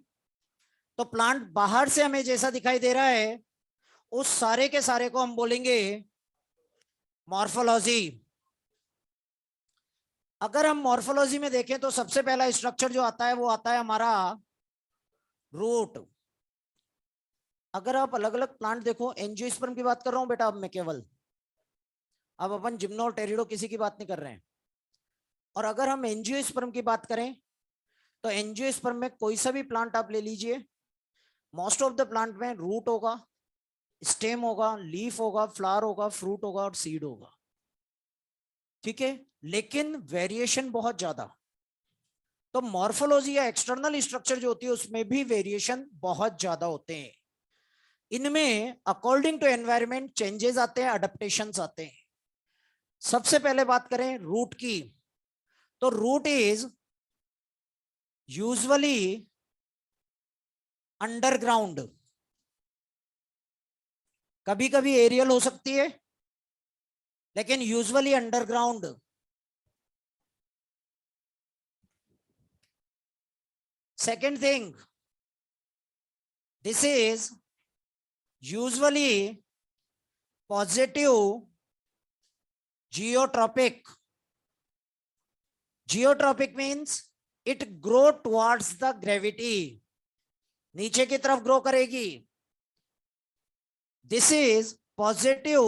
तो प्लांट बाहर से हमें जैसा दिखाई दे रहा है उस सारे के सारे को हम बोलेंगे मॉर्फोलॉजी. अगर हम मॉर्फोलॉजी में देखें तो सबसे पहला स्ट्रक्चर जो आता है वो आता है हमारा रूट. अगर आप अलग अलग प्लांट देखो, एंजियोस्पर्म की बात कर रहा हूं बेटा अब मैं केवल, अब अपन जिम्नो और टेरिडो किसी की बात नहीं कर रहे हैं. और अगर हम एंजियोस्पर्म की बात करें तो एंजियोस्पर्म में कोई सा भी प्लांट आप ले लीजिए, मोस्ट ऑफ द प्लांट में रूट होगा, स्टेम होगा, लीफ होगा, फ्लावर होगा, फ्रूट होगा और सीड होगा, ठीक है। लेकिन वेरिएशन बहुत ज्यादा, तो मॉर्फोलॉजी या एक्सटर्नल स्ट्रक्चर जो होती है उसमें भी वेरिएशन बहुत ज्यादा होते हैं। इनमें अकॉर्डिंग टू एनवायरमेंट चेंजेस आते हैं, अडेप्टेशंस आते हैं। सबसे पहले बात करें रूट की, तो रूट इज यूजुअली अंडरग्राउंड, कभी कभी एरियल हो सकती है लेकिन usually underground. Second thing, this is usually positive geotropic. Geotropic means it grow towards the gravity, नीचे की तरफ ग्रो करेगी। This is positive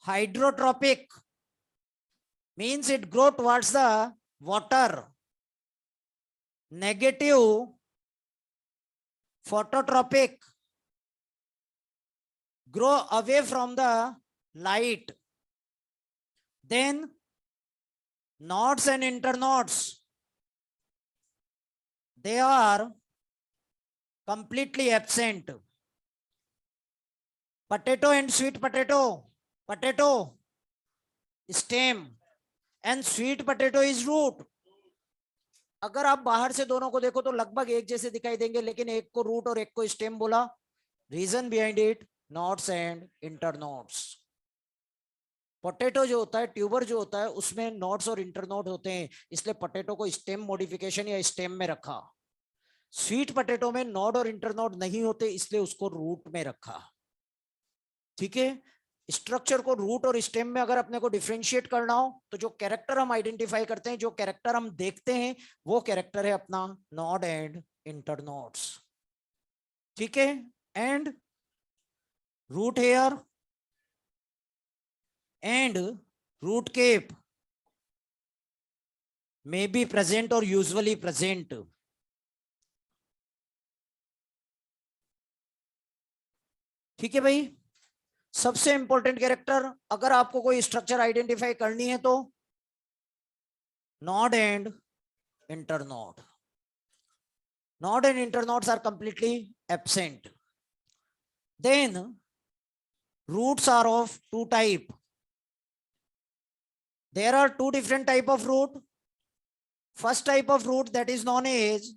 hydrotropic, means it grow towards the water. Negative phototropic, grow away from the light. Then nodes and internodes, they are completely absent. Potato and sweet potato, potato stem and sweet potato is root. अगर आप बाहर से दोनों को देखो तो लगभग एक जैसे दिखाई देंगे, लेकिन एक को रूट और एक को स्टेम बोला। Reason behind it, nodes and internodes. Potato जो होता है, ट्यूबर जो होता है, उसमें नोड्स और इंटरनोड होते हैं, इसलिए पोटैटो को स्टेम मॉडिफिकेशन या स्टेम में रखा। स्वीट पोटैटो में नोड और इंटरनोड नहीं होते, इसलिए उसको रूट में रखा, ठीक है। स्ट्रक्चर को रूट और स्टेम में अगर अपने को डिफरेंशिएट करना हो तो जो कैरेक्टर हम आइडेंटिफाई करते हैं, जो कैरेक्टर हम देखते हैं, वो कैरेक्टर है अपना नोड एंड इंटरनोड्स, ठीक है। And root hair and root cape may be present or usually present. ठीक है भाई, सबसे इंपॉर्टेंट कैरेक्टर अगर आपको कोई स्ट्रक्चर आइडेंटिफाई करनी है तो node and internode. Node and internodes are completely absent. Then roots are of two type. There are two different type of root. First type of root that is known as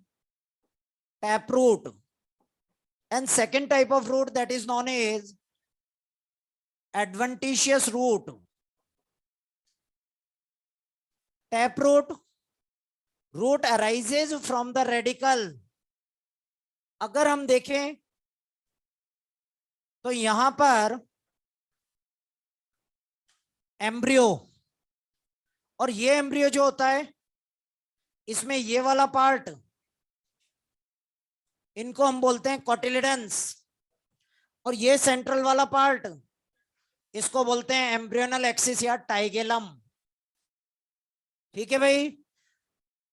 taproot, and second type of root that is known as adventitious root. Taproot, root arises from the radical. अगर हम देखें तो यहां पर embryo, और ये embryo जो होता है इसमें ये वाला पार्ट, इनको हम बोलते हैं कोटिलिडन्स, और ये सेंट्रल वाला पार्ट इसको बोलते हैं एम्ब्रियोनल एक्सिस या टाइगेलम, ठीक है भाई।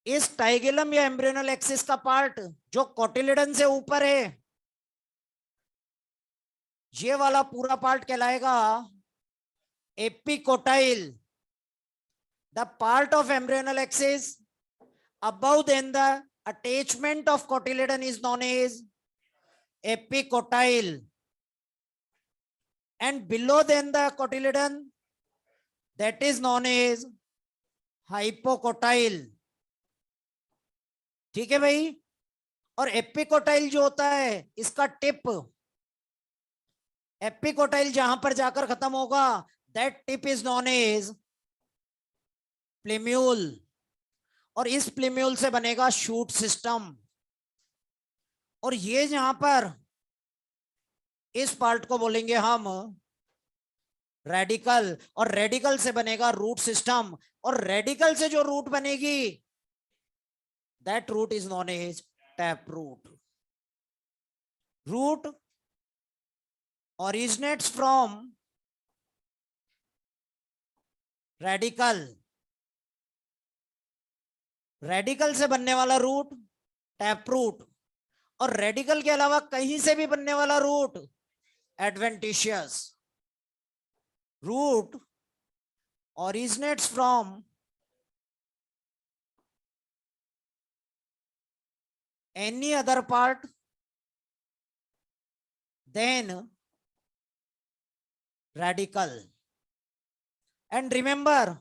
इस टाइगेलम या एम्ब्रियोनल एक्सिस का पार्ट जो कोटिलिडन से ऊपर है, ये वाला पूरा पार्ट कहलाएगा epicotyl. The part of embryonal axis above than the attachment of cotyledon is known as epicotyle, and below than the cotyledon that is known as hypocotyle, ठीक है भाई। और एपिकोटाइल जो होता है इसका टिप, एपिकोटाइल जहां पर जाकर खत्म होगा, that tip is known as plumule, और इस प्लेम्यूल से बनेगा शूट सिस्टम। और ये यहां पर इस पार्ट को बोलेंगे हम रेडिकल, और रेडिकल से बनेगा रूट सिस्टम, और रेडिकल से जो रूट बनेगी that root is known as tap root. Root originates from radical, radical से बनने वाला रूट टैप रूट, और रेडिकल के अलावा कहीं से भी बनने वाला root adventitious. Root originates from any other part than radical. And remember,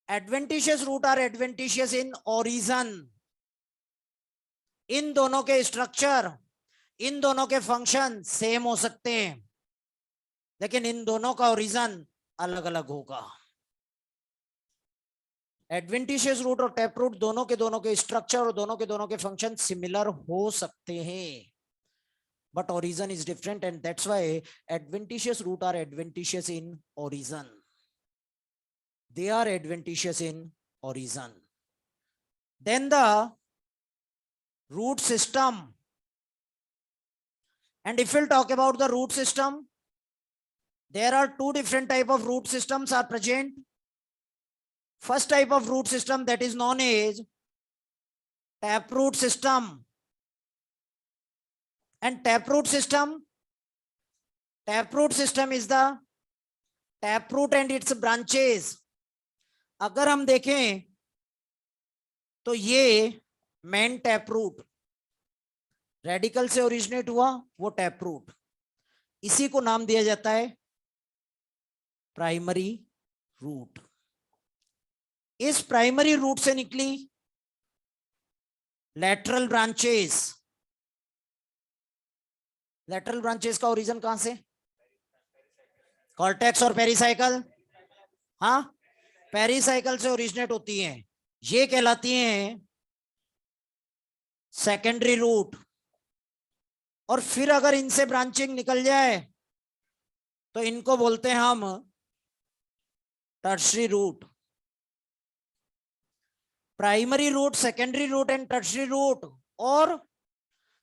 adventitious root are adventitious in origin. इन दोनों के स्ट्रक्चर, इन दोनों के फंक्शन सेम हो सकते हैं, लेकिन इन दोनों का ओरिजिन अलग अलग होगा। एडवेंटिशियस रूट और टैप रूट दोनों के स्ट्रक्चर और दोनों के फंक्शन सिमिलर हो सकते हैं, but origin is different, and that's why adventitious root are adventitious in origin. They are adventitious in origin. Then the root system, and if we'll talk about the root system, there are two different type of root systems are present. First type of root system, that is known as taproot system. And taproot system is the taproot and its branches. अगर हम देखें तो ये main taproot radical से originate हुआ, वो taproot, इसी को नाम दिया जाता है प्राइमरी रूट। इस प्राइमरी रूट से निकली लेटरल ब्रांचेस। लेटरल ब्रांचेस का ओरिजिन कहां से? कॉर्टेक्स और पेरिसाइकल। हाँ, पेरिसाइकल से ओरिजिनेट होती हैं, ये कहलाती हैं सेकेंडरी रूट। और फिर अगर इनसे ब्रांचिंग निकल जाए तो इनको बोलते हैं हम tertiary root. Primary root, secondary root and tertiary root, और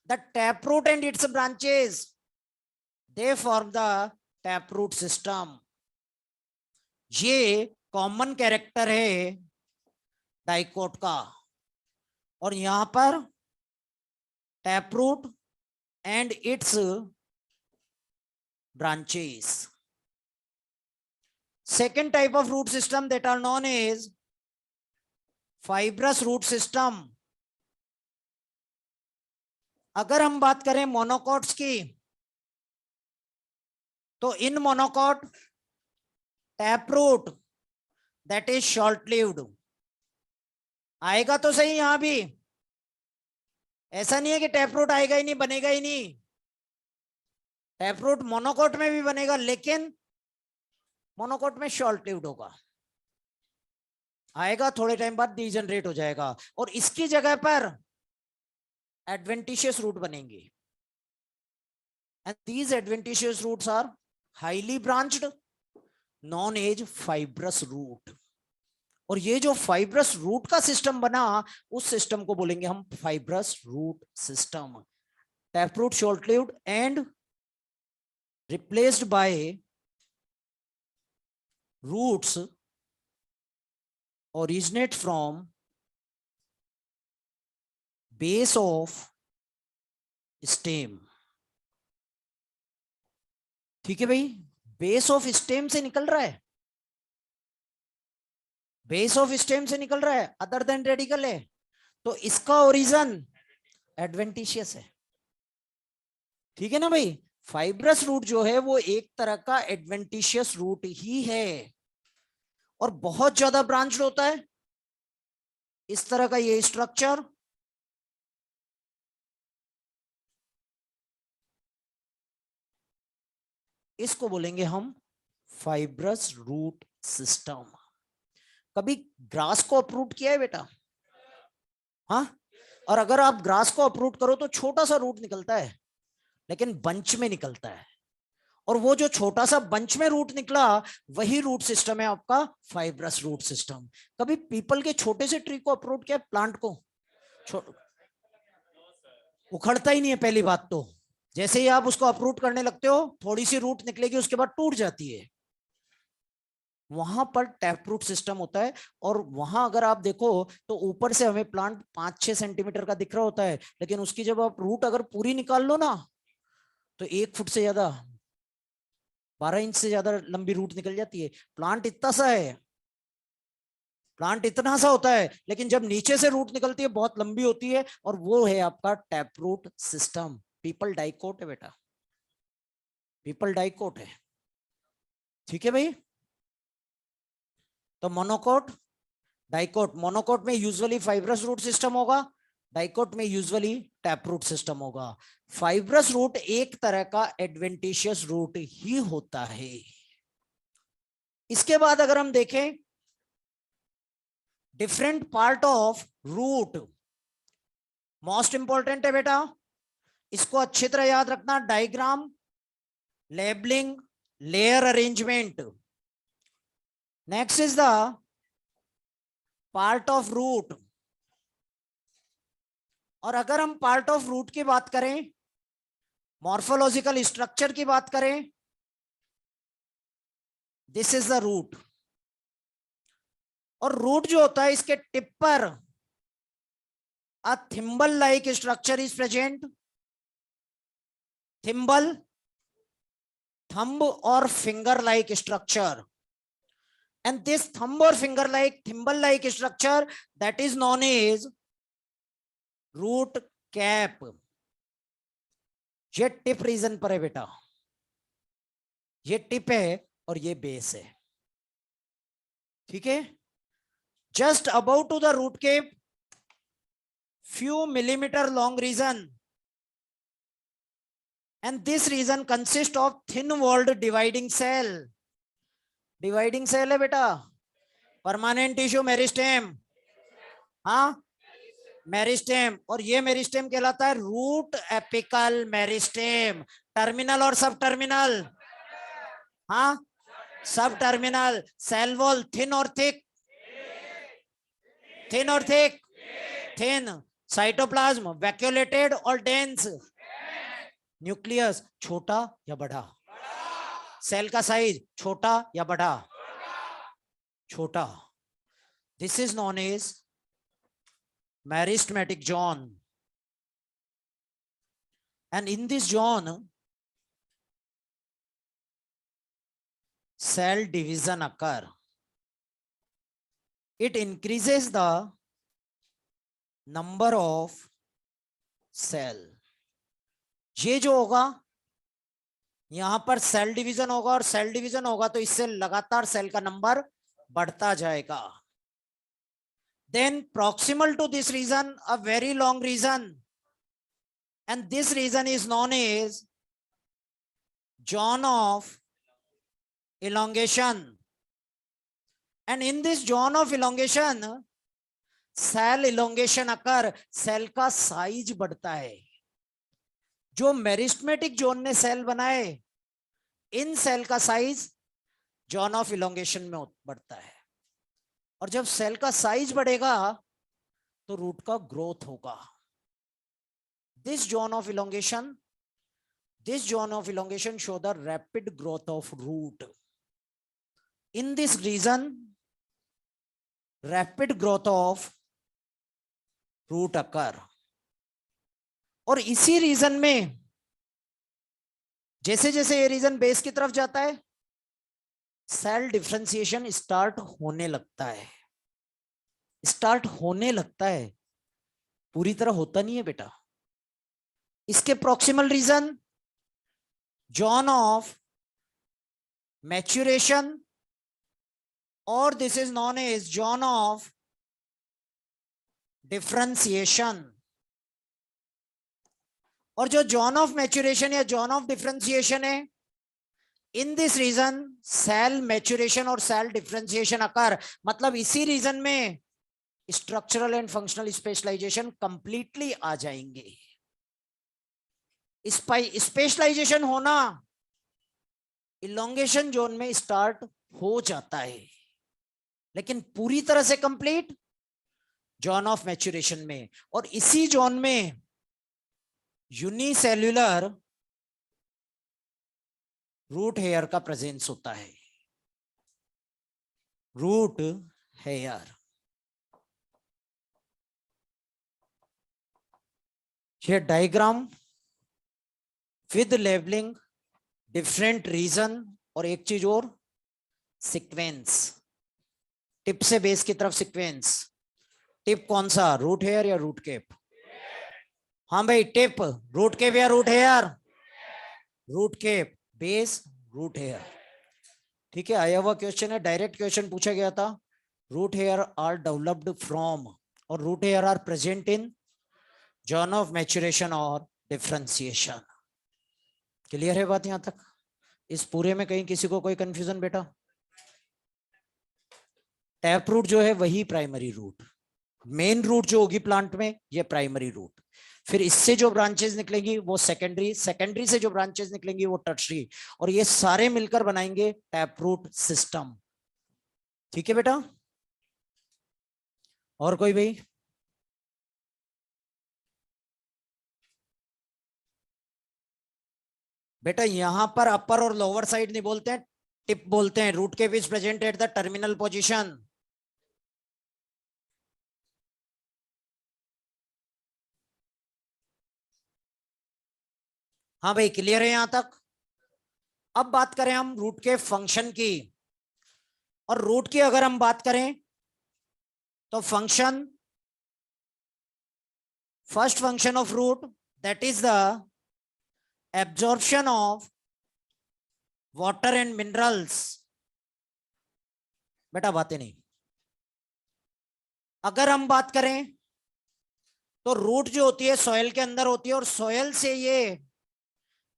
the taproot and its branches, they form the taproot system. ये कॉमन कैरेक्टर है डाइकोट का, और यहां पर taproot and its branches. Second type of root system that are known as fibrous root system. अगर हम बात करें मोनोकॉट्स की, तो in monocot taproot that is short lived आएगा तो सही। यहां भी ऐसा नहीं है कि टैपरूट आएगा ही नहीं, बनेगा ही नहीं। टैपरूट मोनोकॉट में भी बनेगा, लेकिन मोनोकॉट में शॉर्ट लिव्ड होगा, आएगा थोड़े टाइम बाद डीजनरेट हो जाएगा, और इसकी जगह पर एडवेंटिशियस रूट बनेंगे। And these adventitious roots are highly branched, known as fibrous root. और ये जो फाइब्रस रूट का सिस्टम बना, उस सिस्टम को बोलेंगे हम fibrous root system. Taproot short lived and replaced by roots originate from base of stem. ठीक है भाई, बेस ऑफ स्टेम से निकल रहा है, बेस ऑफ स्टेम से निकल रहा है, अदर देन रेडिकल है, तो इसका ओरिजिन एडवेंटिशियस है। ठीक है ना भाई, फाइब्रस रूट जो है वो एक तरह का एडवेंटिशियस रूट ही है, और बहुत ज्यादा ब्रांच होता है। इस तरह का ये स्ट्रक्चर, इसको बोलेंगे हम फाइब्रस रूट सिस्टम। कभी ग्रास को अप्रूट किया है बेटा? हाँ, और अगर आप ग्रास को अप्रूट करो तो छोटा सा रूट निकलता है, लेकिन बंच में निकलता है, और वो जो छोटा सा बंच में रूट निकला, वही रूट सिस्टम है आपका फाइब्रस रूट सिस्टम। कभी पीपल के छोटे से ट्री को अप्रूट किया? प्लांट को उखड़ता ही नहीं है पहली बात तो। जैसे ही आप उसको अप्रूट करने लगते हो, थोड़ी सी रूट निकलेगी, उसके बाद टूट जाती है। वहां पर टैप रूट सिस्टम होता है। और वहां अगर आप देखो तो ऊपर से हमें प्लांट 5-6 सेंटीमीटर का दिख रहा होता है, लेकिन उसकी जब आप रूट अगर पूरी निकाल लो ना तो 1 फुट से ज्यादा, 12 इंच से ज्यादा लंबी रूट निकल जाती है। प्लांट इतना सा है, प्लांट इतना सा होता है, लेकिन जब नीचे से रूट निकलती है बहुत लंबी होती है, और वो है आपका टैप रूट सिस्टम। पीपल डाइकोट है बेटा, पीपल डाइकोट है। ठीक है भाई। तो मोनोकोट, डाइकोट, मोनोकोट में यूजुअली फाइब्रस रूट सिस्टम होगा, डाइकोट में यूजुअली टैप रूट सिस्टम होगा। फाइब्रस रूट एक तरह का एडवेंटिशियस रूट ही होता है। इसके बाद अगर हम देखें different part of root, most important है बेटा, इसको अच्छी तरह याद रखना। Diagram, labelling, layer arrangement. Next is the part of root. और अगर हम पार्ट ऑफ रूट की बात करें, मॉर्फोलॉजिकल स्ट्रक्चर की बात करें, दिस इज द रूट। और रूट जो होता है इसके टिप पर a thimble like structure is present. Thimble, thumb और finger like structure, and this thumb or finger like thimble like structure, that is known as root cap। ये tip reason पर है बेटा, ये टिप है और ये बेस है। ठीक है। Just about to the root cap, few millimeter long region, and this region consists of thin walled dividing cell। Dividing cell है बेटा, परमानेंट टिश्यू मेरिस्टेम। हाँ, मेरिस्टेम। और ये मेरिस्टेम कहलाता है रूट एपिकल मेरिस्टेम। टर्मिनल और सब टर्मिनल। हाँ, सब टर्मिनल। सेल वॉल थिन और थिक, थिन और थिक, थिन। साइटोप्लाज्म वैक्यूलेटेड और डेंस। न्यूक्लियस छोटा या बड़ा, सेल का साइज छोटा या बड़ा, छोटा। This is known as meristematic zone. and in this zone cell division occur, it increases the number of cell। ये जो होगा यहां पर सेल डिवीजन होगा, और सेल डिवीजन होगा तो इससे लगातार सेल का नंबर बढ़ता जाएगा। Then proximal to this region a very long region, and this region is known as zone of elongation। and in this zone of elongation cell elongation occur, cell का size बढ़ता है। जो meristematic zone ने cell बनाए, इन cell का size zone of elongation में बढ़ता है। और जब सेल का साइज बढ़ेगा तो रूट का ग्रोथ होगा। This zone of elongation, this zone of elongation show the rapid growth of root। in this region rapid growth of root occur। और इसी रीजन में जैसे जैसे ये रीजन बेस की तरफ जाता है सेल डिफरेंशिएशन स्टार्ट होने लगता है, स्टार्ट होने लगता है, पूरी तरह होता नहीं है बेटा। इसके proximal region zone of maturation, और this is known as zone of differentiation. और जो जोन ऑफ मैच्यूरेशन या जोन ऑफ डिफरेंशिएशन है, in this region cell maturation और सेल डिफरेंशिएशन अकर। मतलब इसी रीजन में structural and functional specialization completely आ जाएंगे। स्पेशलाइजेशन होना इलोंगेशन जोन में स्टार्ट हो जाता है, लेकिन पूरी तरह से कंप्लीट जोन ऑफ मैच्यूरेशन में। और इसी जोन में यूनिसेल्युलर रूट हेयर का प्रेजेंस होता है। Root hair. ये diagram with labelling different region और एक चीज और सीक्वेंस, टिप से बेस की तरफ सीक्वेंस। टिप कौन सा, रूट हेयर या रूट केप? हाँ भाई, टिप रूट केप या root hair? Root cap, base root hair. ठीक है, आया हुआ क्वेश्चन है, डायरेक्ट क्वेश्चन पूछा गया था। Root hair are developed from, और root hair are present in zone of maturation और डिफरेंशिएशन। क्लियर है बात यहां तक? इस पूरे में कहीं किसी को कोई कंफ्यूजन बेटा? टैप रूट जो है वही प्राइमरी रूट, मेन रूट जो होगी प्लांट में ये प्राइमरी रूट, फिर इससे जो ब्रांचेस निकलेंगी वो सेकेंडरी, सेकेंडरी से जो ब्रांचेस निकलेंगी वो टर्शरी, और ये सारे मिलकर बनाएंगे टैप रूट सिस्टम। ठीक है बेटा? और कोई भाई? बेटा यहां पर अपर और लोअर साइड नहीं बोलते हैं, टिप बोलते हैं। रूट के विच present at the terminal position. हाँ भाई, क्लियर है यहां तक? अब बात करें हम रूट के फंक्शन की, और रूट की अगर हम बात करें तो function, first function of root that is the absorption of water and minerals. बेटा बातें नहीं। अगर हम बात करें तो रूट जो होती है सॉइल के अंदर होती है, और सॉइल से ये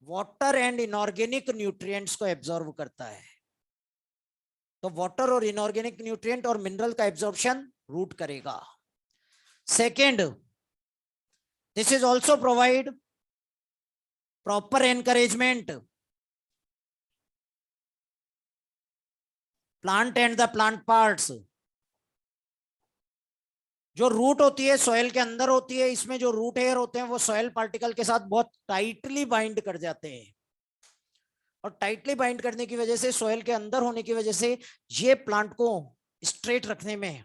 वाटर एंड इनऑर्गेनिक न्यूट्रिएंट्स को एब्जॉर्ब करता है। तो वाटर और इनऑर्गेनिक न्यूट्रिएंट और मिनरल का एब्जॉर्प्शन रूट करेगा। Second, this is also provide proper encouragement plant and the plant parts. जो रूट होती है सॉइल के अंदर होती है, इसमें जो रूट हेयर होते हैं वो सॉइल पार्टिकल के साथ बहुत टाइटली बाइंड कर जाते हैं, और टाइटली बाइंड करने की वजह से, सॉइल के अंदर होने की वजह से, ये प्लांट को स्ट्रेट रखने में,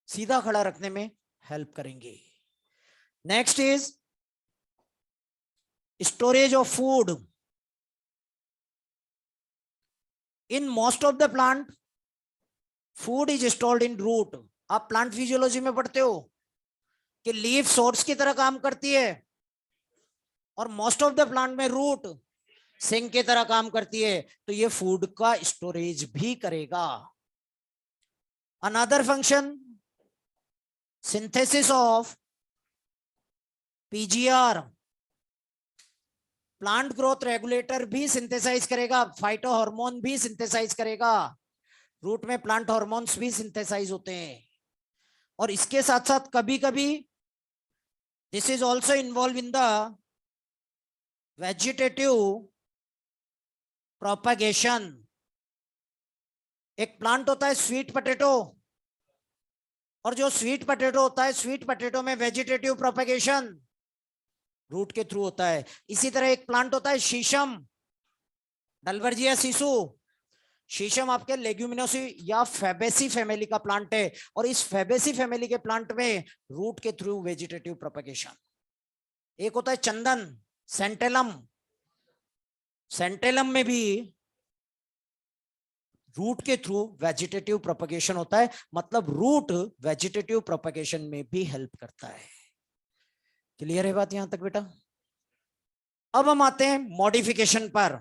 सीधा खड़ा रखने में हेल्प करेंगे। Next is storage of food. In most of the plant food is stored in root. आप प्लांट फिजियोलॉजी में पढ़ते हो कि लीफ सोर्स की तरह काम करती है, और मोस्ट ऑफ द प्लांट में रूट सिंक की तरह काम करती है, तो ये फूड का स्टोरेज भी करेगा। Another function, synthesis of PGR, plant growth regulator भी सिंथेसाइज करेगा, फाइटो हार्मोन भी सिंथेसाइज करेगा। रूट में प्लांट हार्मोन्स भी सिंथेसाइज होते हैं। और इसके साथ साथ कभी कभी this is also involve in the vegetative propagation. एक प्लांट होता है स्वीट पोटैटो, और जो स्वीट पोटैटो होता है, स्वीट पोटैटो में वेजिटेटिव प्रोपेगेशन रूट के थ्रू होता है। इसी तरह एक प्लांट होता है शीशम, डलवर्जिया सिसु। शीशम आपके लेग्यूमिनोसी या फेबेसी फैमिली का प्लांट है, और इस फेबेसी फैमिली के प्लांट में रूट के थ्रू वेजिटेटिव प्रोपेगेशन। एक होता है चंदन, सेंटेलम, सेंटेलम में भी रूट के थ्रू वेजिटेटिव प्रोपेगेशन होता है, मतलब रूट वेजिटेटिव प्रोपेगेशन में भी हेल्प करता है। क्लियर है बात यहां तक बेटा? अब हम आते हैं मॉडिफिकेशन पर।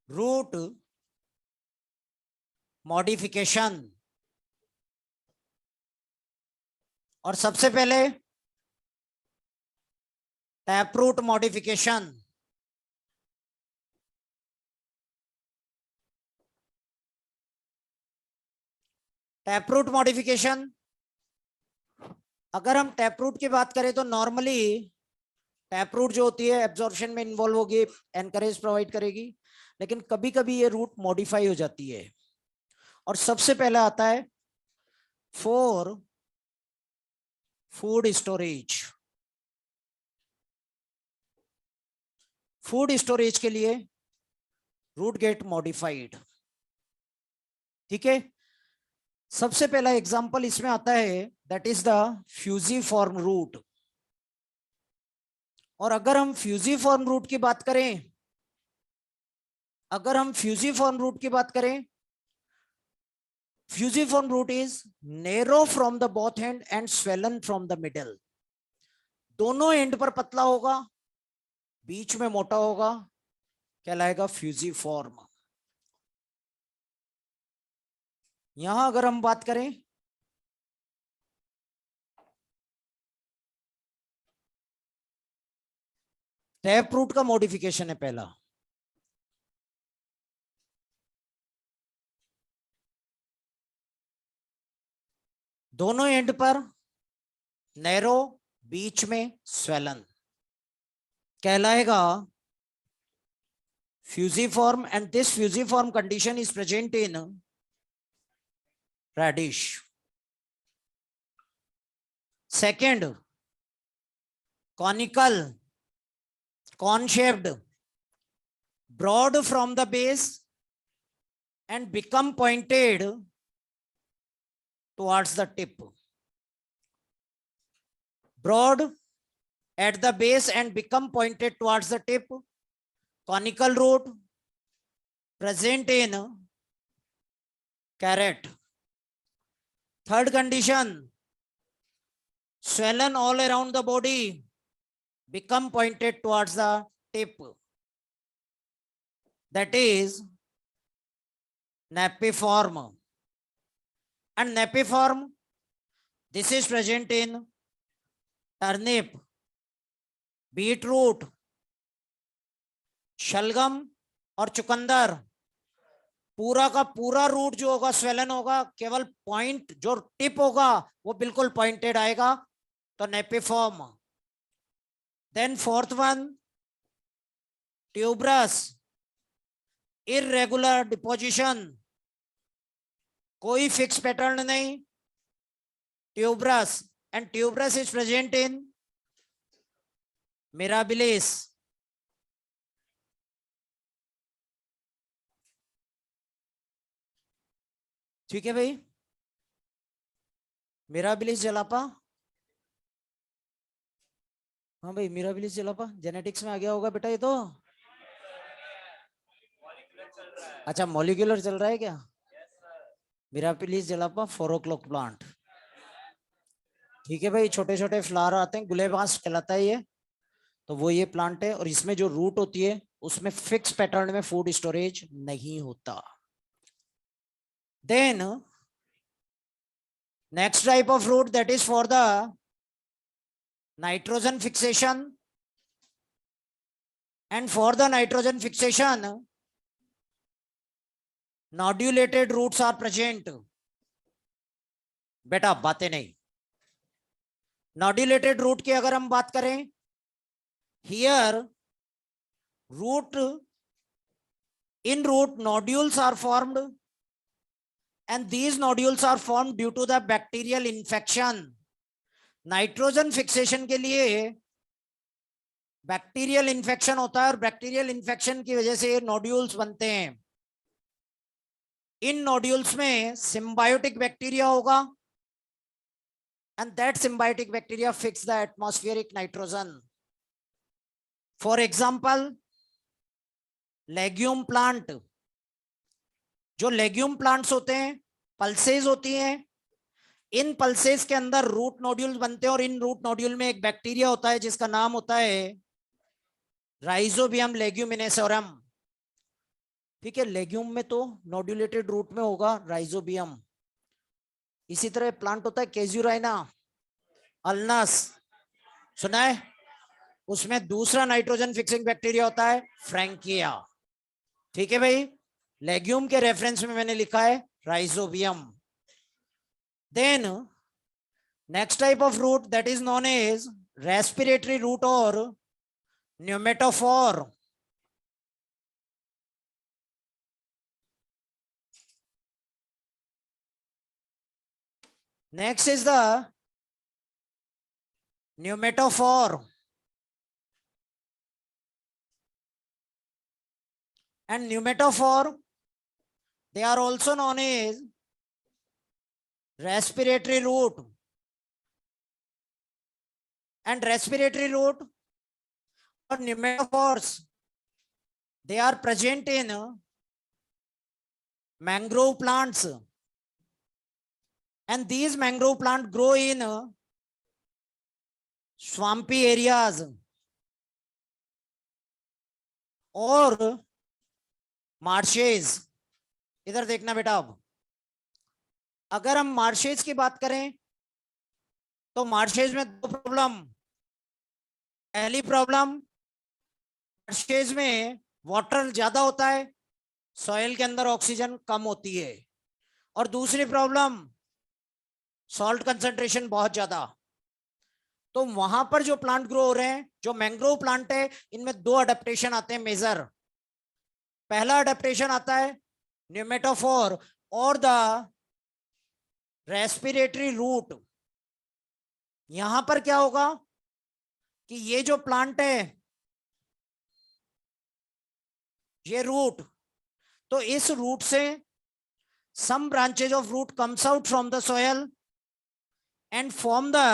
रूट मॉडिफिकेशन, और सबसे पहले tap root modification. Tap root modification, अगर हम टैप रूट की बात करें तो नॉर्मली टैप रूट जो होती है एब्जॉर्प्शन में इन्वॉल्व होगी, एनकरेज प्रोवाइड करेगी, लेकिन कभी कभी ये रूट मॉडिफाई हो जाती है। और सबसे पहले आता है for food storage. Food storage के लिए रूट गेट मॉडिफाइड। ठीक है, सबसे पहला एग्जांपल इसमें आता है, that is the fusiform root. और अगर हम फ्यूजिफॉर्म रूट की बात करें, fusiform root is narrow from the both end and swollen from the middle. दोनों एंड पर पतला होगा, बीच में मोटा होगा, कहलाएगा फ्यूजिफॉर्म। यहां अगर हम बात करें, टैप रूट का मॉडिफिकेशन है पहला। दोनों एंड पर नैरो, बीच में स्वेलन, कहलाएगा fusiform. And this fusiform condition is present in radish. Second, conical, cone shaped, broad from the base and become pointed towards the tip. Broad at the base and become pointed towards the tip. Conical root present in carrot. Third condition, swollen all around the body, become pointed towards the tip. That is napiform. And napiform, this is present in turnip, beetroot, शलगम और चुकंदर। पूरा का पूरा root जो होगा swollen होगा, केवल पॉइंट जो टिप होगा वो बिल्कुल पॉइंटेड आएगा, तो napiform. Then fourth one, tuberous, irregular deposition, कोई फिक्स पैटर्न नहीं, tuberous. And tuberous is present in Mirabilis. ठीक है भाई, मिराबिलिस जलापा। हाँ भाई, मिराबिलिस जलापा जेनेटिक्स में आ गया होगा बेटा ये तो। अच्छा, मॉलिक्यूलर चल रहा है क्या? Mirabilis जलापा 4 o'clock plant. ठीक है भाई, छोटे छोटे फ्लावर आते हैं, गुलेबास कहलाता है ये। तो वो ये प्लांट है, और इसमें जो रूट होती है उसमें फिक्स पैटर्न में फूड स्टोरेज नहीं होता। Then next type of root, that is for the nitrogen fixation. And for the nitrogen fixation nodulated roots are present. बेटा बातें नहीं, नॉड्यूलेटेड रूट की अगर हम बात करें, here root, in root nodules are formed, and these nodules are formed due to the bacterial infection. Nitrogen fixation के लिए बैक्टीरियल इन्फेक्शन होता है, और बैक्टीरियल इन्फेक्शन की वजह से नोड्यूल्स बनते हैं। इन नोड्यूल्स में सिम्बायोटिक बैक्टीरिया होगा, and that symbiotic bacteria fix the atmospheric nitrogen. For example, legume plant. जो लेग्यूम प्लांट्स होते हैं, पल्सेस होती हैं, इन पल्सेस के अंदर रूट नोड्यूल बनते हैं, और इन रूट नोड्यूल में एक बैक्टीरिया होता है जिसका नाम होता है राइजोबियम लेग्यूमिनेसोरम। ठीक है, लेग्यूम में तो नोड्यूलेटेड रूट में होगा राइजोबियम। इसी तरह प्लांट होता है केजुराइना अल्नस, सुना है? उसमें दूसरा नाइट्रोजन फिक्सिंग बैक्टीरिया होता है फ्रैंकिया। ठीक है भाई, लेग्यूम के रेफरेंस में मैंने लिखा है rhizobium. Then next type of root, that is known as respiratory root और pneumatophore, next is the pneumatophore, and pneumatophore, they are also known as respiratory root, and respiratory root or pneumatophores, they are present in mangrove plants, and these mangrove plants grow in swampy areas और marshes. इधर देखना बेटा, अब अगर हम marshes की बात करें तो मार्शेज में दो प्रॉब्लम। पहली प्रॉब्लम, मार्शेज में वाटर ज्यादा होता है, सॉइल के अंदर ऑक्सीजन कम होती है, और दूसरी प्रॉब्लम, सॉल्ट कंसंट्रेशन बहुत ज्यादा। तो वहां पर जो प्लांट ग्रो हो रहे हैं, जो मैंग्रोव प्लांट है, इनमें दो अडेप्टेशन आते हैं मेजर। पहला अडेप्टेशन आता है न्यूमेटोफोर और द रेस्पिरेटरी रूट। यहां पर क्या होगा कि ये जो प्लांट है, ये रूट, तो इस रूट से some branches of root comes out from the soil and form the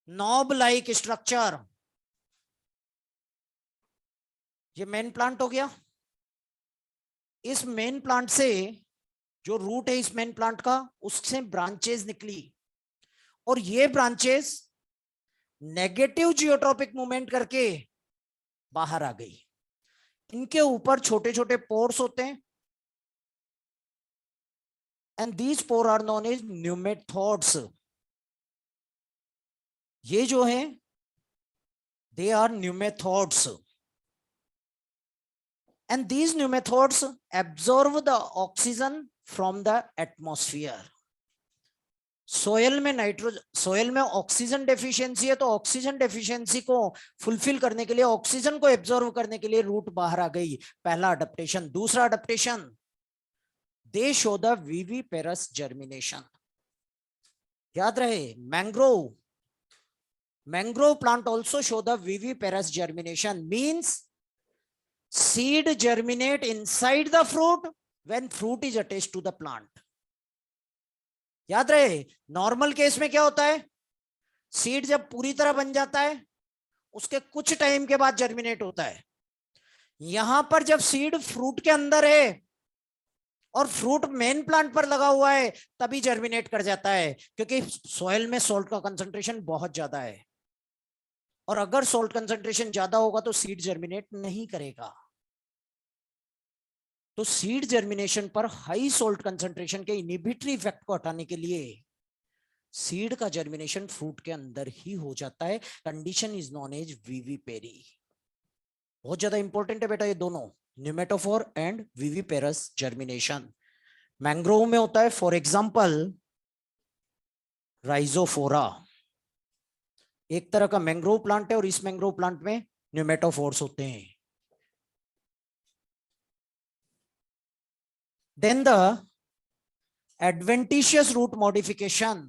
knob like structure। ये मेन प्लांट हो गया। इस मेन प्लांट से जो रूट है इस मेन प्लांट का, उससे ब्रांचेस निकली, और ये ब्रांचेस नेगेटिव जियोट्रॉपिक मूवमेंट करके बाहर आ गई। इनके ऊपर छोटे छोटे पोर्स होते हैं, and these pore are known as pneumatodes। ये जो है they are pneumatodes, and these pneumatodes absorb the oxygen from the atmosphere। Soil में सोयल में ऑक्सीजन डेफिशिएंसी है, तो ऑक्सीजन डेफिशिएंसी को फुलफिल करने के लिए, ऑक्सीजन को एब्जॉर्व करने के लिए रूट बाहर आ गई। पहला अडेप्टेशन। दूसरा adaptation, they show the viviparous germination. याद रहे, mangrove plant also show the viviparous germination, means seed germinate inside the fruit when fruit is attached to the plant। याद रहे, नॉर्मल केस में क्या होता है, सीड जब पूरी तरह बन जाता है उसके कुछ टाइम के बाद जर्मिनेट होता है। यहां पर जब सीड फ्रूट के अंदर है और फ्रूट मेन प्लांट पर लगा हुआ है, तभी जर्मिनेट कर जाता है, क्योंकि सॉइल में सॉल्ट का कंसंट्रेशन बहुत ज्यादा है, और अगर सॉल्ट कंसंट्रेशन ज्यादा होगा तो सीड जर्मिनेट नहीं करेगा। तो सीड जर्मिनेशन पर हाई सॉल्ट कंसंट्रेशन के इनहिबिटरी इफेक्ट को हटाने के लिए सीड का जर्मिनेशन फ्रूट के अंदर ही हो जाता है। Condition is known as vivipary. बहुत ज्यादा इंपॉर्टेंट है बेटा ये दोनों, pneumatophore and viviparous germination. Mangrove में होता है फॉर एग्जांपल राइजोफोरा, एक तरह का मैंग्रोव प्लांट है, और इस मैंग्रोव प्लांट में न्यूमेटोफोर्स होते हैं। Then the adventitious root modification,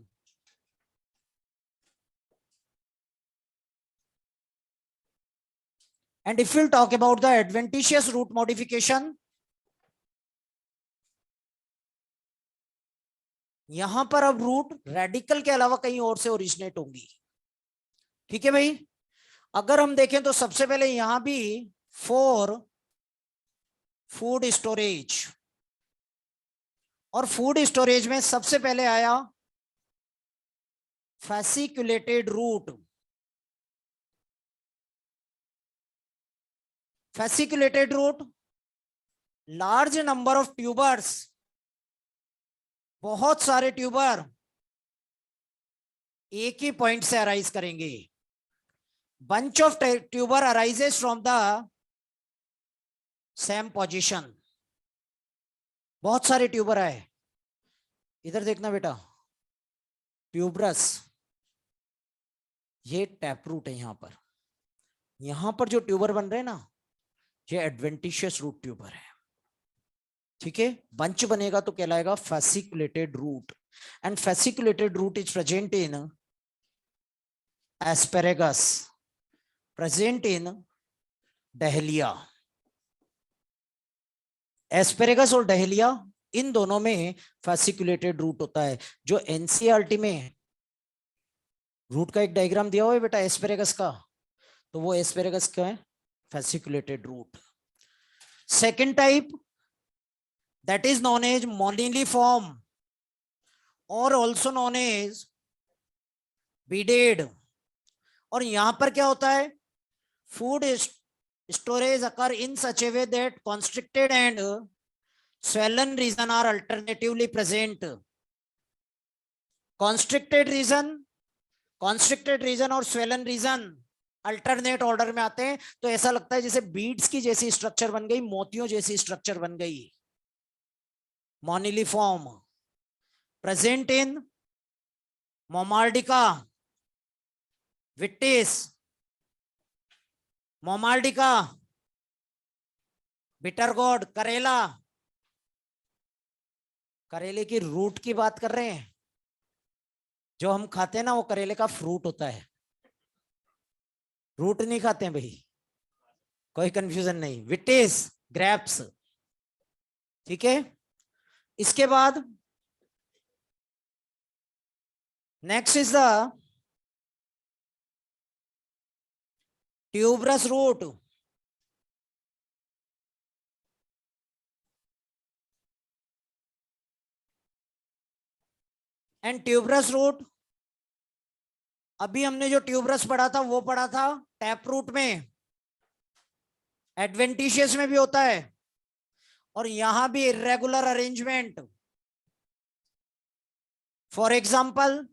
and if we'll talk about the adventitious root modification, यहां पर अब रूट रेडिकल के अलावा कहीं और से ओरिजिनेट होंगी। ठीक है भाई, अगर हम देखें तो सबसे पहले यहां भी फॉर फूड स्टोरेज, और फूड स्टोरेज में सबसे पहले आया fasciculated root. Fasciculated root, large number of tubers, बहुत सारे ट्यूबर एक ही पॉइंट से अराइज करेंगे। Bunch of tuber arises from the same position. बहुत सारे ट्यूबर आए, इधर देखना बेटा, ट्यूबरस, ये टैप रूट है यहां पर, यहां पर जो ट्यूबर बन रहे हैं ना, ये एडवेंटिशियस रूट ट्यूबर है। ठीक है, बंच बनेगा तो कहलाएगा fasciculated root, and fasciculated root is present in asparagus, present in dahlia. Asparagus और डहलिया, इन दोनों में फैसिकुलेटेड रूट होता है। जो एनसीईआरटी में रूट का एक डायग्राम दिया हुआ है बेटा एस्पेरेगस का, तो वो एस्पेरेगस का है fasciculated root. Second type, that is known as moniliform or also known as beaded। और यहां पर क्या होता है, food storage occur in such A way that constricted and swollen region are alternatively present। constricted region और swollen region alternate order में आते हैं, तो ऐसा लगता है जैसे बीड्स की जैसी स्ट्रक्चर बन गई, मोतियों जैसी स्ट्रक्चर बन गई। मोनिलिफॉर्म, प्रेजेंट इन मोमार्डिका विट्टिस, मोमार्डिका बिटरगोड, करेला। करेले की रूट की बात कर रहे हैं, जो हम खाते हैं ना वो करेले का फ्रूट होता है, रूट नहीं खाते हैं भाई, कोई कंफ्यूजन नहीं। Vitis grapes. ठीक है, इसके बाद next is the tuberous root. And tuberous root, अभी हमने जो ट्यूबरस पढ़ा था वो पढ़ा था टैप रूट में, एडवेंटिशियस में भी होता है, और यहां भी irregular arrangement. For example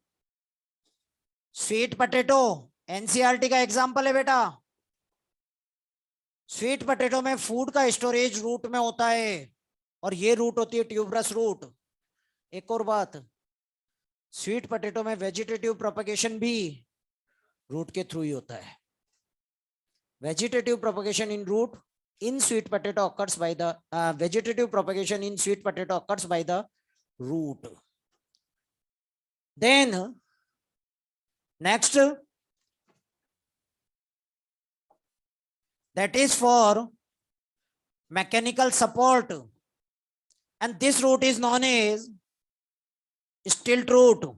sweet potato, NCERT का एग्जाम्पल है बेटा। स्वीट पोटैटो में फूड का स्टोरेज रूट में होता है, और ये रूट होती है ट्यूबरस रूट। एक और बात, स्वीट पोटैटो में वेजिटेटिव प्रोपगेशन भी रूट के थ्रू ही होता है। Vegetative propagation in root in sweet potato occurs by the vegetative propagation in sweet potato occurs by the root. Then next, that is for mechanical support, and this root is known as stilt root।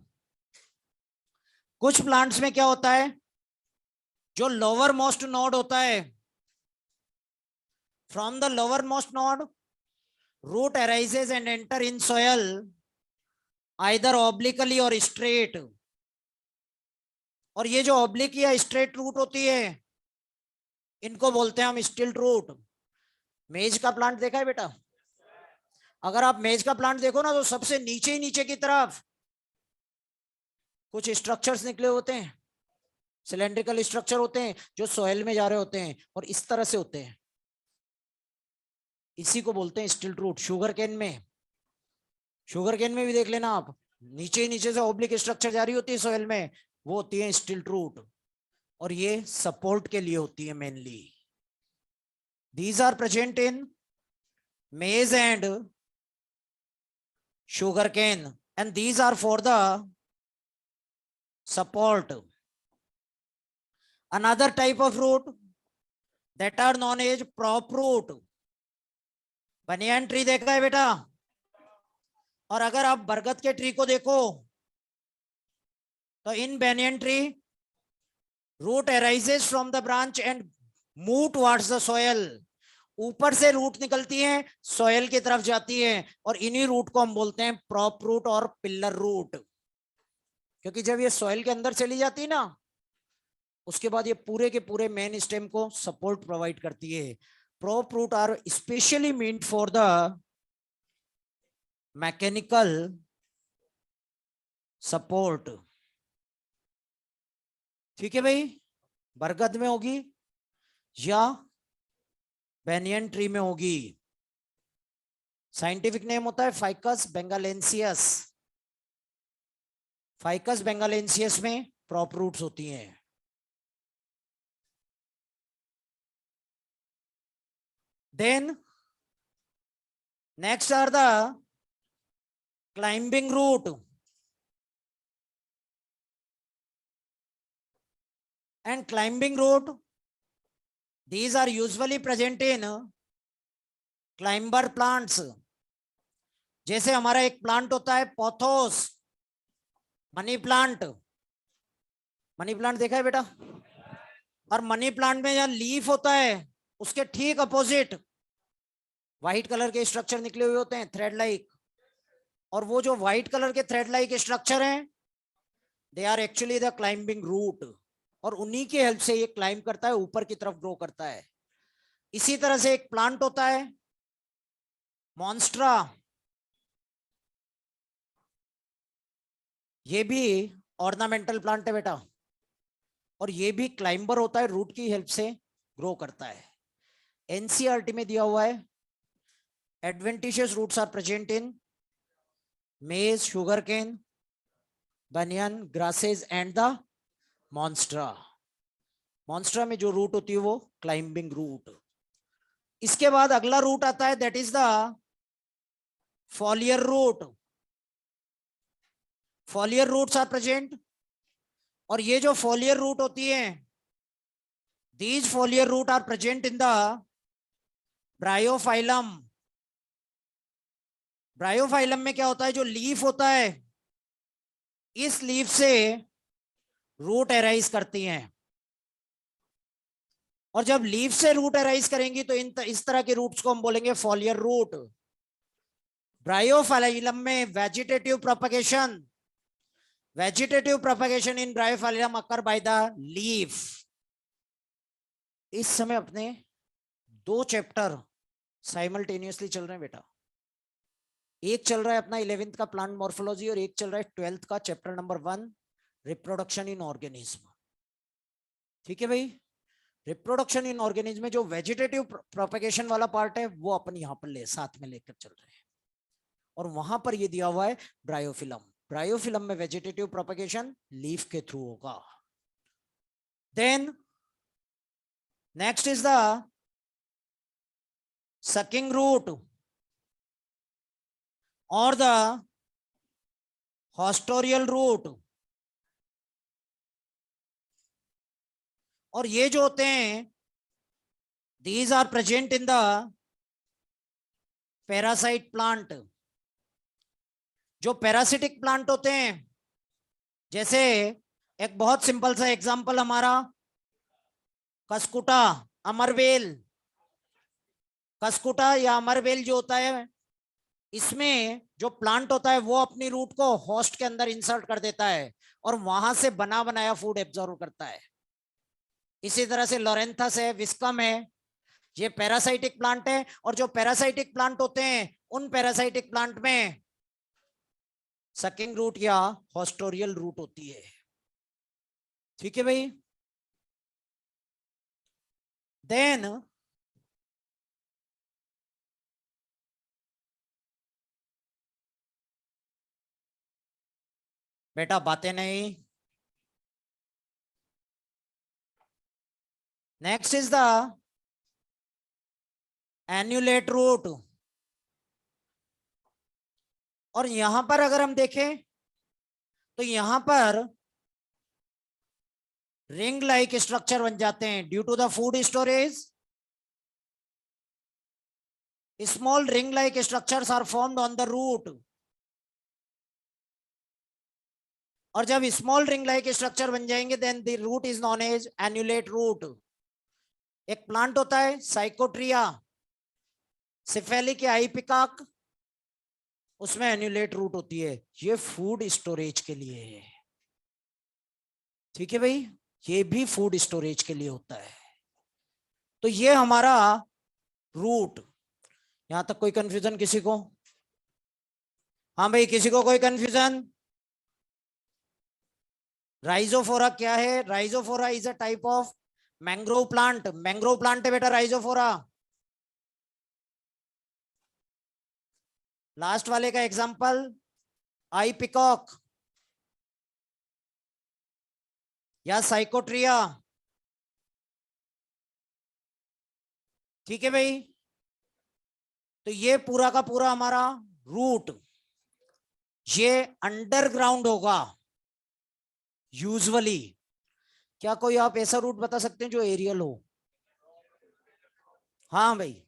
कुछ plants में क्या होता है, जो lower most node होता है, from the lower most node root arises and enter in soil either obliquely or straight। और ये जो oblique या straight root होती है, इनको बोलते हैं हम स्टिल्ट रूट। मेज का प्लांट देखा है बेटा? अगर आप मेज का प्लांट देखो ना, तो सबसे नीचे ही नीचे की तरफ कुछ स्ट्रक्चर्स निकले होते हैं, सिलेंड्रिकल स्ट्रक्चर होते हैं, जो सॉइल में जा रहे होते हैं और इस तरह से होते हैं। इसी को बोलते हैं स्टिल्ट रूट। शुगर केन में भी देख लेना आप, नीचे ही नीचे से ओब्लिक स्ट्रक्चर जारी होती है सॉइल में, वो होती है स्टिल्ट रूट, और ये सपोर्ट के लिए होती है mainly. These are present in maize and sugarcane, and these are for the support। Another type of root that are known as prop root। Banyan tree देखा है बेटा? और अगर आप बरगद के ट्री को देखो, तो in banyan tree root arises from the branch and move towards the soil। ऊपर से रूट निकलती हैं, सॉइल की तरफ जाती है, और इन्हीं रूट को हम बोलते हैं प्रॉप रूट और पिलर रूट। क्योंकि जब ये सॉइल के अंदर चली जाती है ना, उसके बाद ये पूरे के पूरे मेन स्टेम को सपोर्ट प्रोवाइड करती है। Prop root are specially meant for the mechanical support. ठीक है भाई, बरगद में होगी या बेनियन ट्री में होगी। साइंटिफिक नेम होता है फाइकस बेंगालेंसियस। फाइकस बेंगालेंसियस में प्रॉप रूट्स होती हैं। Then next are the climbing root. And climbing root, these are usually present in climber plants. जैसे हमारा एक प्लांट होता है pothos, money plant. Money plant देखा है बेटा? और मनी प्लांट में जहां लीफ होता है उसके ठीक अपोजिट व्हाइट कलर के स्ट्रक्चर निकले हुए होते हैं, थ्रेड लाइक। और वो जो व्हाइट कलर के थ्रेड लाइक स्ट्रक्चर हैं, they are actually the climbing root. और उन्हीं के हेल्प से ये क्लाइंब करता है, ऊपर की तरफ ग्रो करता है। इसी तरह से एक प्लांट होता है मॉन्स्ट्रा, ये भी ऑर्नामेंटल प्लांट है बेटा, और ये भी क्लाइंबर होता है, रूट की हेल्प से ग्रो करता है। एनसीईआरटी में दिया हुआ है adventitious roots are present in maize, sugar cane, banyan, grasses and the monstera. Monstera में जो रूट होती है वो क्लाइंबिंग रूट। इसके बाद अगला रूट आता है, that is the foliar root. Foliar roots are present, और ये जो फॉलियर रूट होती है, these foliar root are present in the bryophyllum. Bryophyllum में क्या होता है, जो लीफ होता है, इस लीफ से रूट एराइज करती हैं। और जब लीफ से रूट एराइज करेंगी तो इस तरह के रूट्स को हम बोलेंगे फॉलियर रूट। ब्रायोफाइलम में vegetative propagation in Bryophyllum occur by the leaf. इस समय अपने दो चैप्टर साइमल्टेनियसली चल रहे हैं बेटा। एक चल रहा है अपना 11th का प्लांट मॉर्फोलॉजी, और एक चल रहा है 12th का chapter number 1 reproduction in organism. ठीक है भाई? रिप्रोडक्शन इन ऑर्गेनिज्म में जो वेजिटेटिव प्रोपगेशन वाला पार्ट है वो अपन यहां पर साथ में लेकर चल रहे हैं। और वहां पर ये दिया हुआ है ब्रायोफिलम। ब्रायोफिलम में वेजिटेटिव प्रोपगेशन लीफ के थ्रू होगा। Then next is the sucking root और द हॉस्टोरियल रूट। और ये जो होते हैं, these are present in the parasite plant. जो पैरासिटिक प्लांट होते हैं, जैसे एक बहुत सिंपल सा एग्जांपल हमारा कसकुटा, अमरवेल। कसकुटा या अमरवेल जो होता है, इसमें जो प्लांट होता है वो अपनी रूट को होस्ट के अंदर इंसर्ट कर देता है और वहां से बना बनाया फूड एब्जॉर्व करता है। इसी तरह से लोरेंथस है, विस्कम है, ये पैरासाइटिक प्लांट है। और जो पैरासाइटिक प्लांट होते हैं, उन पैरासाइटिक प्लांट में सकिंग रूट या हॉस्टोरियल रूट होती है। ठीक है भाई? देन बेटा बातें नहीं, नेक्स्ट इज द एन्युलेट रूट। और यहां पर अगर हम देखें तो यहां पर रिंग लाइक स्ट्रक्चर बन जाते हैं due to the food storage. Small ring like structures are formed on the root. और जब स्मॉल रिंग लाइक स्ट्रक्चर बन जाएंगे, then the root is known as annulated root. एक प्लांट होता है साइकोट्रिया, सिफेलिक या आइपिकॉक, उसमें एन्युलेट रूट होती है, ये फूड स्टोरेज के लिए है। ठीक है भाई? ये भी फूड स्टोरेज के लिए होता है। तो ये हमारा रूट। यहां तक कोई कंफ्यूजन किसी को? हाँ भाई, किसी को कोई कंफ्यूजन? राइजोफोरा क्या है? Rhizophora is a type of mangrove plant. Mangrove plant है बेटा राइजोफोरा। लास्ट वाले का एग्जांपल आई पिकॉक या साइकोट्रिया। ठीक है भाई? तो ये पूरा का पूरा हमारा रूट ये अंडरग्राउंड होगा यूजुअली। क्या कोई आप ऐसा रूट बता सकते हैं जो एरियल हो? हाँ भाई,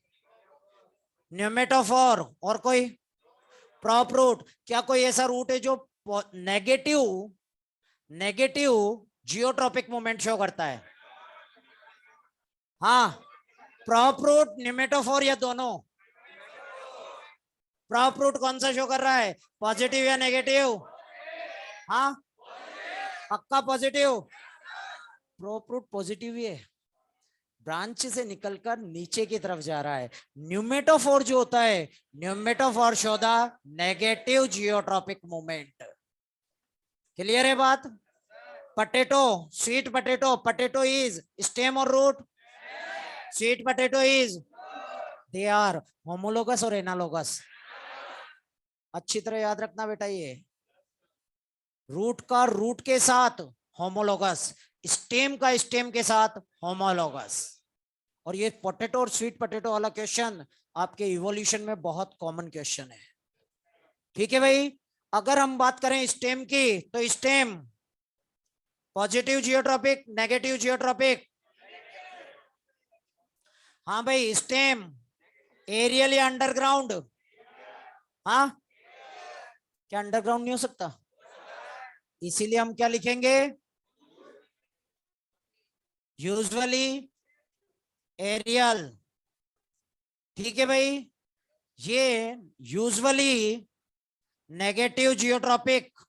न्यूमेटोफोर। और कोई? Prop root. क्या कोई ऐसा रूट है जो negative negative geotropic moment show करता है? हाँ, प्रॉप रूट, न्यूमेटोफोर या दोनों? प्रॉप रूट कौन सा शो कर रहा है, पॉजिटिव या नेगेटिव? हाँ, पक्का पॉजिटिव। प्रॉप रूट पॉजिटिव ही है, ब्रांच से निकलकर नीचे की तरफ जा रहा है। न्यूमेटोफोर जो होता है, pneumatophore show the negative geotropic movement. Clear है बात? Potato, sweet potato, potato is stem और root? Sweet potato is, they are homologous और एनालोगस। अच्छी तरह याद रखना बेटा, ये रूट का रूट के साथ होमोलोगस, स्टेम का स्टेम के साथ होमोलोगस। और ये पोटैटो और स्वीट पोटैटो वाला क्वेश्चन आपके इवोल्यूशन में बहुत कॉमन क्वेश्चन है। ठीक है भाई। अगर हम बात करें स्टेम की, तो stem positive geotropic, negative geotropic? हाँ भाई, स्टेम एरियल या अंडरग्राउंड? हाँ, क्या अंडरग्राउंड नहीं हो सकता? इसीलिए हम क्या लिखेंगे, यूजुअली एरियल। ठीक है भाई। ये usually negative geotropic,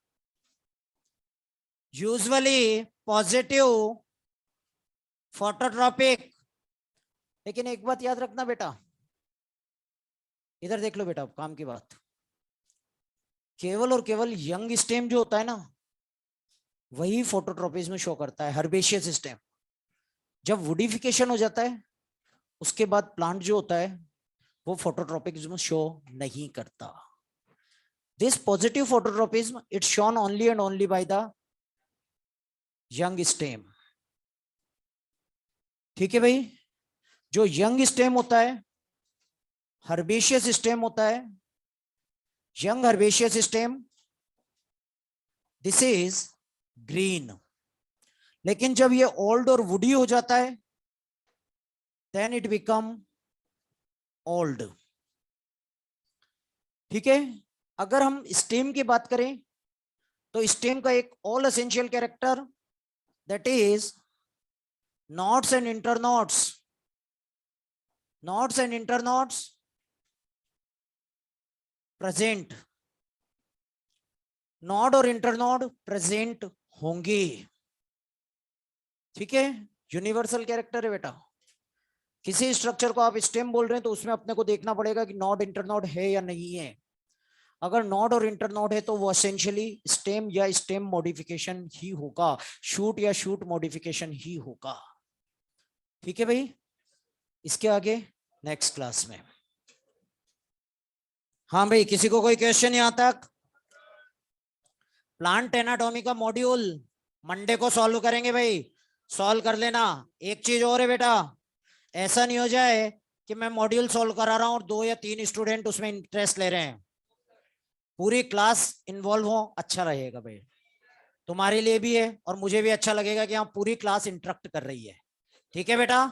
usually positive phototropic. लेकिन एक बात याद रखना बेटा, इधर देख लो बेटा, काम की बात, केवल और केवल यंग स्टेम जो होता है ना, वही फोटोट्रॉपिज्म में शो करता है, हर्बेशियस स्टेम। जब वुडिफिकेशन हो जाता है, उसके बाद प्लांट जो होता है वो फोटोट्रॉपिज्म शो नहीं करता। This positive phototropism it's shown only and only by the young stem. ठीक है भाई। जो यंग स्टेम होता है, हर्बेशियस स्टेम होता है, young herbaceous stem, this is green. लेकिन जब ये ओल्ड और वुडी हो जाता है, देन इट बिकम ओल्ड। ठीक है। अगर हम स्टेम की बात करें, तो स्टेम का एक all essential character, that is nodes and internodes. Nodes and internodes present, node और इंटरनॉड प्रेजेंट होंगे। ठीक है, यूनिवर्सल कैरेक्टर है बेटा। किसी स्ट्रक्चर को आप स्टेम बोल रहे हैं तो उसमें अपने को देखना पड़ेगा कि नॉड इंटरनॉड है या नहीं है। अगर नॉड और इंटरनॉड है तो वो एसेंशियली स्टेम या स्टेम मॉडिफिकेशन ही होगा, शूट या शूट मॉडिफिकेशन ही होगा। ठीक है भाई। इसके आगे नेक्स्ट क्लास में। हाँ भाई, किसी को कोई क्वेश्चन यहाँ तक? प्लांट एनाटॉमी का मॉड्यूल मंडे को सॉल्व करेंगे भाई, सॉल्व कर लेना। एक चीज और है बेटा, ऐसा नहीं हो जाए कि मैं मॉड्यूल सॉल्व करा रहा हूं और 2 या 3 स्टूडेंट उसमें इंटरेस्ट ले रहे हैं। पूरी क्लास इन्वॉल्व हो, अच्छा रहेगा भाई, तुम्हारे लिए भी है और मुझे भी अच्छा लगेगा कि हाँ पूरी क्लास इंटरेक्ट कर रही है। ठीक है बेटा।